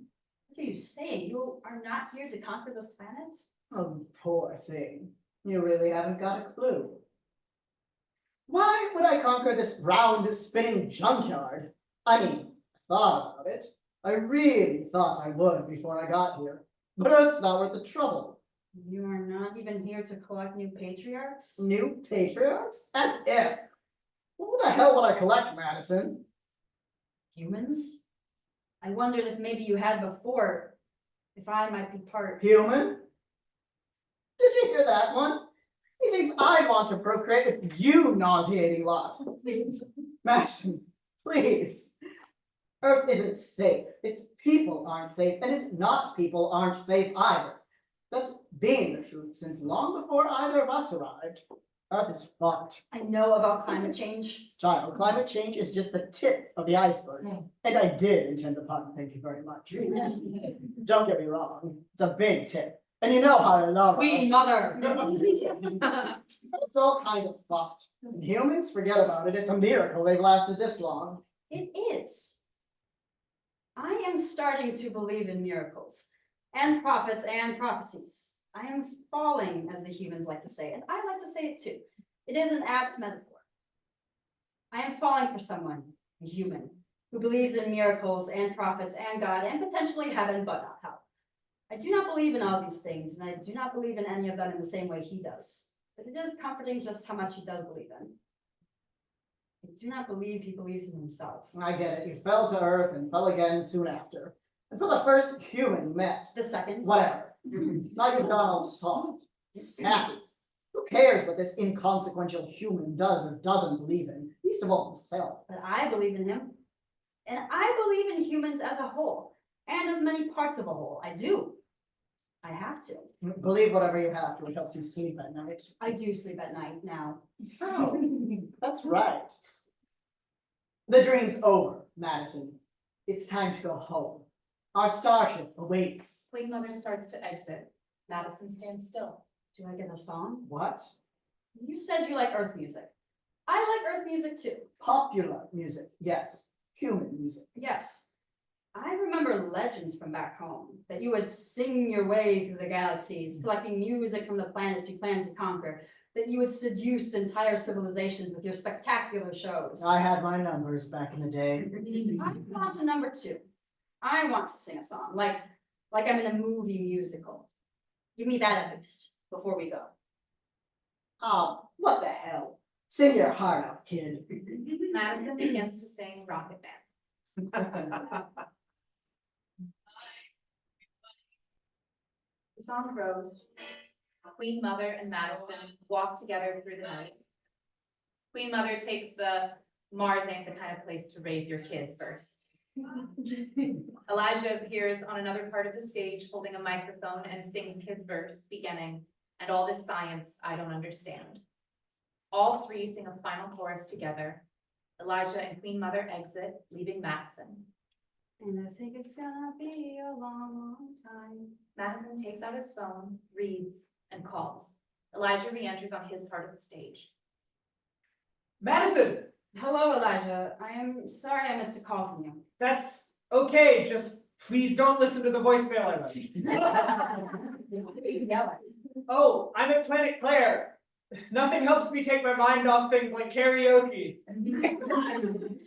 Speaker 3: What are you saying? You are not here to conquer this planet?
Speaker 2: Oh, poor thing. You really haven't got a clue. Why would I conquer this round spinning junkyard? I mean, I thought about it. I really thought I would before I got here. But it's not worth the trouble.
Speaker 3: You are not even here to collect new patriarchs?
Speaker 2: New patriarchs? As if. What the hell would I collect, Madison?
Speaker 3: Humans? I wondered if maybe you had before, if I might be part.
Speaker 2: Human? Did you hear that one? He thinks I want to procreate with you nauseating lot. Madison, please. Earth isn't safe. Its people aren't safe, and its not people aren't safe either. That's been the truth since long before either of us arrived. Earth is fucked.
Speaker 3: I know about climate change.
Speaker 2: Child, climate change is just the tip of the iceberg. And I did intend the pun, thank you very much. Don't get me wrong, it's a big tip. And you know how I love her.
Speaker 3: Queen Mother.
Speaker 2: It's all kind of fucked. And humans, forget about it. It's a miracle they've lasted this long.
Speaker 3: It is. I am starting to believe in miracles and prophets and prophecies. I am falling, as the humans like to say, and I like to say it too. It is an apt metaphor. I am falling for someone, a human, who believes in miracles and prophets and God and potentially heaven, but not hell. I do not believe in all these things, and I do not believe in any of them in the same way he does. But it is comforting just how much he does believe in. I do not believe he believes in himself.
Speaker 2: I get it. You fell to earth and fell again soon after. And for the first human you met,
Speaker 3: The second.
Speaker 2: whatever. Now you've gone all soft, sappy. Who cares what this inconsequential human does or doesn't believe in, least of all himself?
Speaker 3: But I believe in him. And I believe in humans as a whole, and as many parts of a whole. I do. I have to.
Speaker 2: Believe whatever you have to, it helps you sleep at night.
Speaker 3: I do sleep at night now.
Speaker 2: Oh, that's right. The dream's over, Madison. It's time to go home. Our starship awaits.
Speaker 5: Queen Mother starts to exit. Madison stands still.
Speaker 3: Do I get a song?
Speaker 2: What?
Speaker 3: You said you like Earth music. I like Earth music too.
Speaker 2: Popular music, yes. Human music.
Speaker 3: Yes. I remember legends from back home, that you would sing your way through the galaxies, collecting music from the planets you planned to conquer, that you would seduce entire civilizations with your spectacular shows.
Speaker 2: I had my numbers back in the day.
Speaker 3: I'm on to number 2. I want to sing a song, like I'm in a movie musical. Give me that at least, before we go.
Speaker 2: Oh, what the hell? Sing your heart out, kid.
Speaker 5: Madison begins to sing Rocket Man. The song goes, Queen Mother and Madison walk together through the night. Queen Mother takes the Mars ain't the kind of place to raise your kids verse. Elijah appears on another part of the stage holding a microphone and sings his verse, beginning, and all this science I don't understand. All three sing a final chorus together. Elijah and Queen Mother exit, leaving Madison.
Speaker 3: And I think it's gonna be a long, long time.
Speaker 5: Madison takes out his phone, reads, and calls. Elijah re-enters on his part of the stage.
Speaker 6: Madison,
Speaker 3: Hello, Elijah. I am sorry I missed a call from you.
Speaker 6: that's okay, just please don't listen to the voicemail I left.
Speaker 3: Yelling.
Speaker 6: Oh, I'm at Planet Claire. Nothing helps me take my mind off things like karaoke.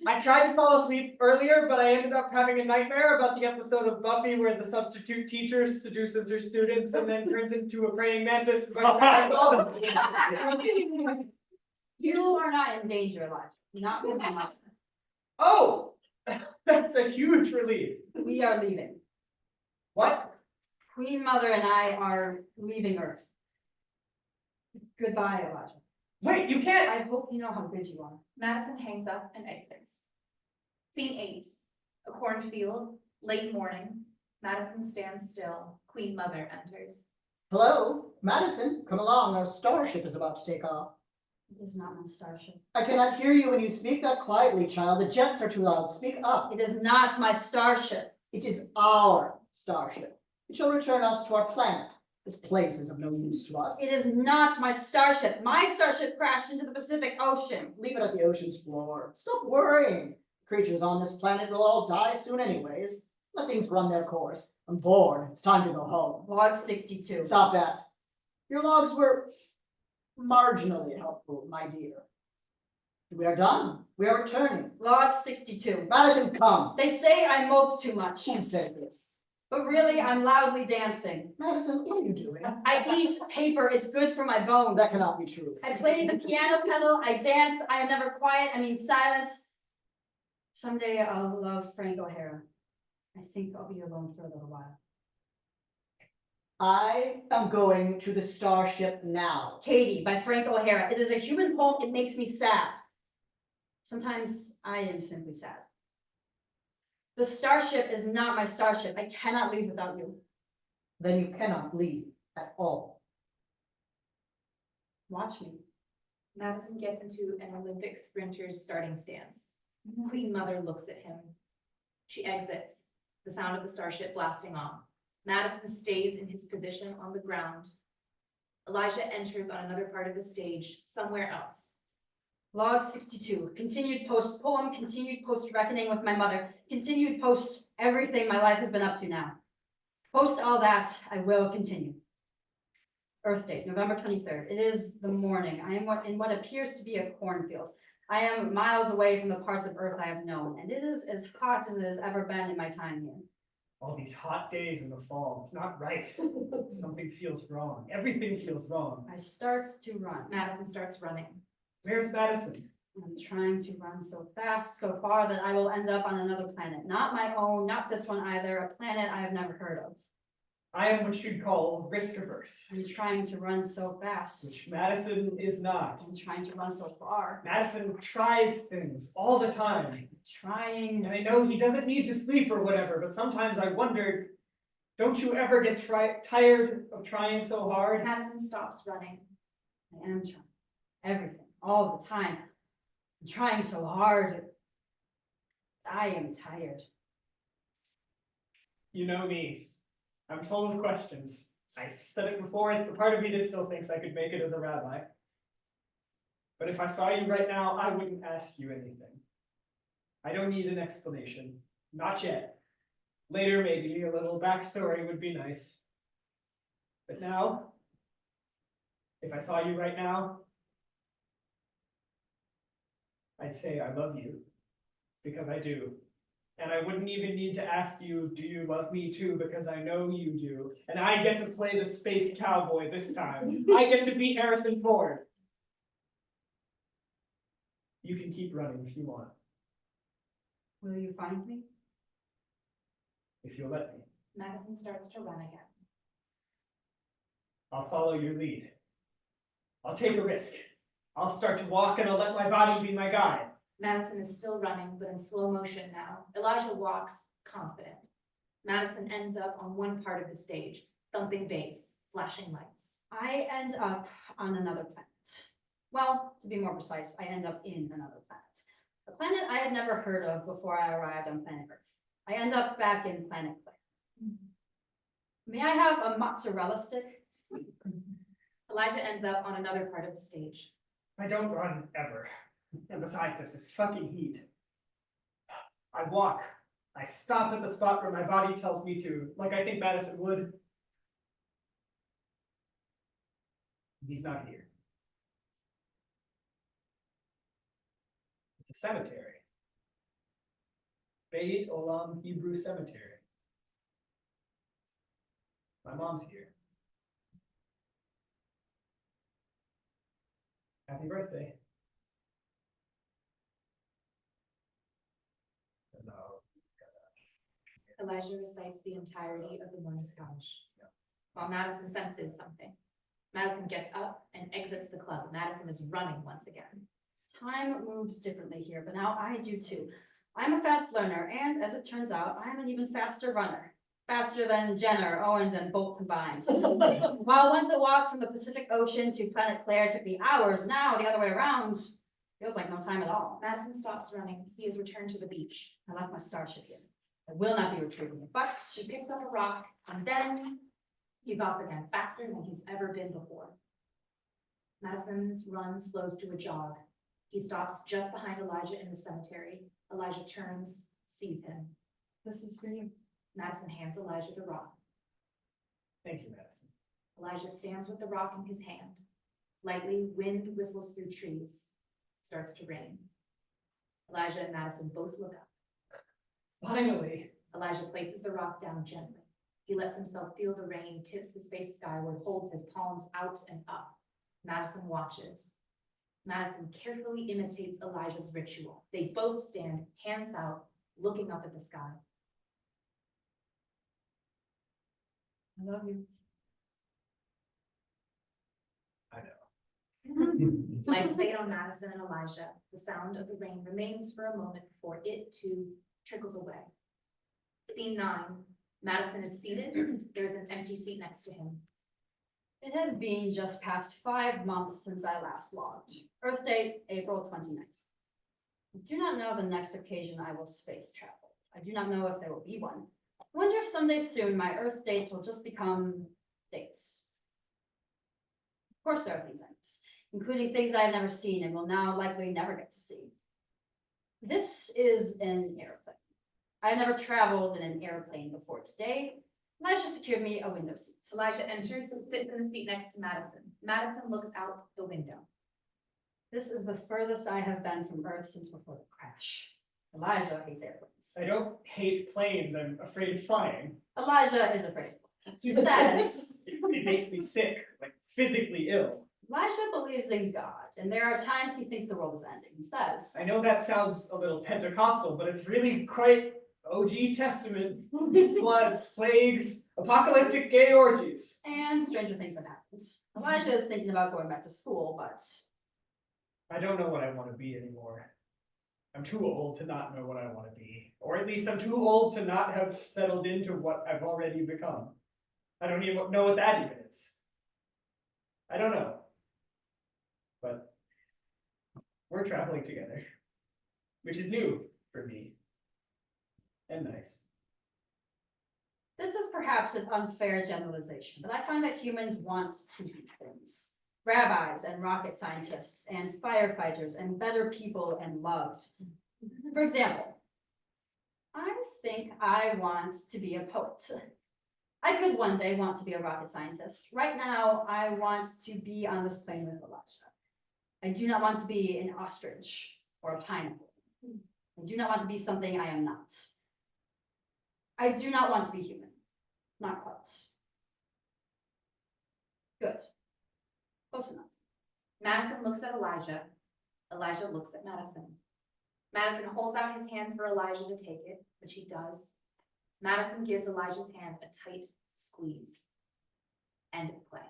Speaker 6: I tried to fall asleep earlier, but I ended up having a nightmare about the episode of Buffy where the substitute teacher seduces her students and then turns into a praying mantis.
Speaker 3: You are not in danger, Elijah. Not with me.
Speaker 6: Oh, that's a huge relief.
Speaker 3: We are leaving.
Speaker 6: What?
Speaker 3: Queen Mother and I are leaving Earth. Goodbye, Elijah.
Speaker 6: Wait, you can't.
Speaker 3: I hope you know how good you are.
Speaker 5: Madison hangs up and exits. Scene 8, a cornfield, late morning. Madison stands still. Queen Mother enters.
Speaker 2: Hello, Madison, come along. Our starship is about to take off.
Speaker 3: It is not my starship.
Speaker 2: I cannot hear you when you speak that quietly, child. The jets are too loud. Speak up.
Speaker 3: It is not my starship.
Speaker 2: It is our starship. It shall return us to our planet. This place is of no use to us.
Speaker 3: It is not my starship. My starship crashed into the Pacific Ocean.
Speaker 2: Leave it at the ocean's floor. Stop worrying. Creatures on this planet will all die soon anyways. Let things run their course. I'm bored. It's time to go home.
Speaker 3: Log 62.
Speaker 2: Stop that. Your logs were marginally helpful, my dear. We are done. We are returning.
Speaker 3: Log 62.
Speaker 2: Madison, come.
Speaker 3: They say I mope too much,
Speaker 2: Who said this?
Speaker 3: but really I'm loudly dancing.
Speaker 2: Madison, what are you doing?
Speaker 3: I eat paper. It's good for my bones.
Speaker 2: That cannot be true.
Speaker 3: I play the piano pedal. I dance. I am never quiet. I mean silent. Someday I'll love Frank O'Hara. I think I'll be alone for a little while.
Speaker 2: I am going to the starship now.
Speaker 3: Katie by Frank O'Hara. It is a human poem. It makes me sad. Sometimes I am simply sad. The starship is not my starship. I cannot leave without you.
Speaker 2: Then you cannot leave at all.
Speaker 3: Watch me.
Speaker 5: Madison gets into an Olympic sprinter's starting stance. Queen Mother looks at him. She exits, the sound of the starship blasting off. Madison stays in his position on the ground. Elijah enters on another part of the stage, somewhere else.
Speaker 3: Log 62, continued post poem, continued post reckoning with my mother, continued post everything my life has been up to now. Post all that, I will continue. Earth date, November 23rd. It is the morning. I am in what appears to be a cornfield. I am miles away from the parts of Earth I have known, and it is as hot as it has ever been in my time here.
Speaker 4: All these hot days in the fall, it's not right. Something feels wrong. Everything feels wrong.
Speaker 3: I start to run.
Speaker 5: Madison starts running.
Speaker 4: Where's Madison?
Speaker 3: I'm trying to run so fast, so far that I will end up on another planet. Not my own, not this one either, a planet I have never heard of.
Speaker 4: I am what you'd call risk averse,
Speaker 3: I'm trying to run so fast.
Speaker 4: which Madison is not.
Speaker 3: I'm trying to run so far.
Speaker 4: Madison tries things all the time.
Speaker 3: Trying.
Speaker 4: And I know he doesn't need to sleep or whatever, but sometimes I wonder, don't you ever get tired of trying so hard?
Speaker 5: Madison stops running.
Speaker 3: I am trying. Everything, all the time. I'm trying so hard. I am tired.
Speaker 4: You know me. I'm full of questions. I've said it before, it's the part of me that still thinks I could make it as a rabbi. But if I saw you right now, I wouldn't ask you anything. I don't need an explanation. Not yet. Later, maybe a little backstory would be nice. But now, if I saw you right now, I'd say I love you, because I do. And I wouldn't even need to ask you, do you love me too, because I know you do. And I get to play the space cowboy this time. I get to be Harrison Ford. You can keep running if you want,
Speaker 3: Will you find me?
Speaker 4: if you'll let me.
Speaker 5: Madison starts to run again.
Speaker 4: I'll follow your lead. I'll take a risk. I'll start to walk and I'll let my body be my guide.
Speaker 5: Madison is still running, but in slow motion now. Elijah walks confident. Madison ends up on one part of the stage, thumping bass, flashing lights.
Speaker 3: I end up on another planet. Well, to be more precise, I end up in another planet. A planet I had never heard of before I arrived on planet Earth. I end up back in planet Kjer. May I have a mozzarella stick?
Speaker 5: Elijah ends up on another part of the stage.
Speaker 4: I don't run ever. And besides, there's this fucking heat. I walk. I stop at the spot where my body tells me to, like I think Madison would. He's not here. It's a cemetery. Beit Olam Hebrew Cemetery. My mom's here. Happy birthday. No.
Speaker 5: Elijah recites the entirety of the morning's Kaddish. While Madison senses something. Madison gets up and exits the club. Madison is running once again.
Speaker 3: Time moves differently here, but now I do too. I'm a fast learner, and as it turns out, I'm an even faster runner. Faster than Jenner, Owens, and Bolt combined. While once a walk from the Pacific Ocean to planet Kjer took me hours, now the other way around feels like no time at all.
Speaker 5: Madison stops running. He is returned to the beach.
Speaker 3: I left my starship here. I will not be retrieving it, but
Speaker 5: He picks up a rock and then he's off again, faster than he's ever been before. Madison's run slows to a jog. He stops just behind Elijah in the cemetery. Elijah turns, sees him.
Speaker 3: this is for you.
Speaker 5: Madison hands Elijah the rock.
Speaker 4: Thank you, Madison.
Speaker 5: Elijah stands with the rock in his hand. Lightly, wind whistles through trees. It starts to rain. Elijah and Madison both look up.
Speaker 4: Finally.
Speaker 5: Elijah places the rock down gently. He lets himself feel the rain, tips his face skyward, holds his palms out and up. Madison watches. Madison carefully imitates Elijah's ritual. They both stand, hands out, looking up at the sky.
Speaker 3: I love you.
Speaker 4: I know.
Speaker 5: Lights fade on Madison and Elijah. The sound of the rain remains for a moment before it too trickles away. Scene 9. Madison is seated. There's an empty seat next to him.
Speaker 3: It has been just past 5 months since I last logged. Earth date, April 29th. I do not know the next occasion I will space travel. I do not know if there will be one. I wonder if someday soon my Earth dates will just become dates. Of course, there are things I miss, including things I've never seen and will now likely never get to see. This is an airplane. I've never traveled in an airplane before today. Elijah secured me a window seat.
Speaker 5: Elijah enters and sits in the seat next to Madison. Madison looks out the window.
Speaker 3: This is the furthest I have been from Earth since before the crash. Elijah hates airplanes.
Speaker 4: I don't hate planes, I'm afraid of flying.
Speaker 3: Elijah is afraid. He says,
Speaker 4: It makes me sick, like physically ill.
Speaker 3: Elijah believes in God, and there are times he thinks the world is ending. He says,
Speaker 4: I know that sounds a little Pentecostal, but it's really quite OG Testament. Floods, plagues, apocalyptic gay orgies.
Speaker 3: and stranger things have happened. Elijah is thinking about going back to school, but
Speaker 4: I don't know what I want to be anymore. I'm too old to not know what I want to be. Or at least I'm too old to not have settled into what I've already become. I don't even know what that even is. I don't know. But we're traveling together, which is new for me. And nice.
Speaker 3: this is perhaps an unfair generalization, but I find that humans want to be things. Rabbis and rocket scientists and firefighters and better people and loved. For example, I think I want to be a poet. I could one day want to be a rocket scientist. Right now, I want to be on this plane with Elijah. I do not want to be an ostrich or a pineapple. I do not want to be something I am not. I do not want to be human. Not quite. Good. Close enough.
Speaker 5: Madison looks at Elijah. Elijah looks at Madison. Madison holds out his hand for Elijah to take it, which he does. Madison gives Elijah's hand a tight squeeze. End of play.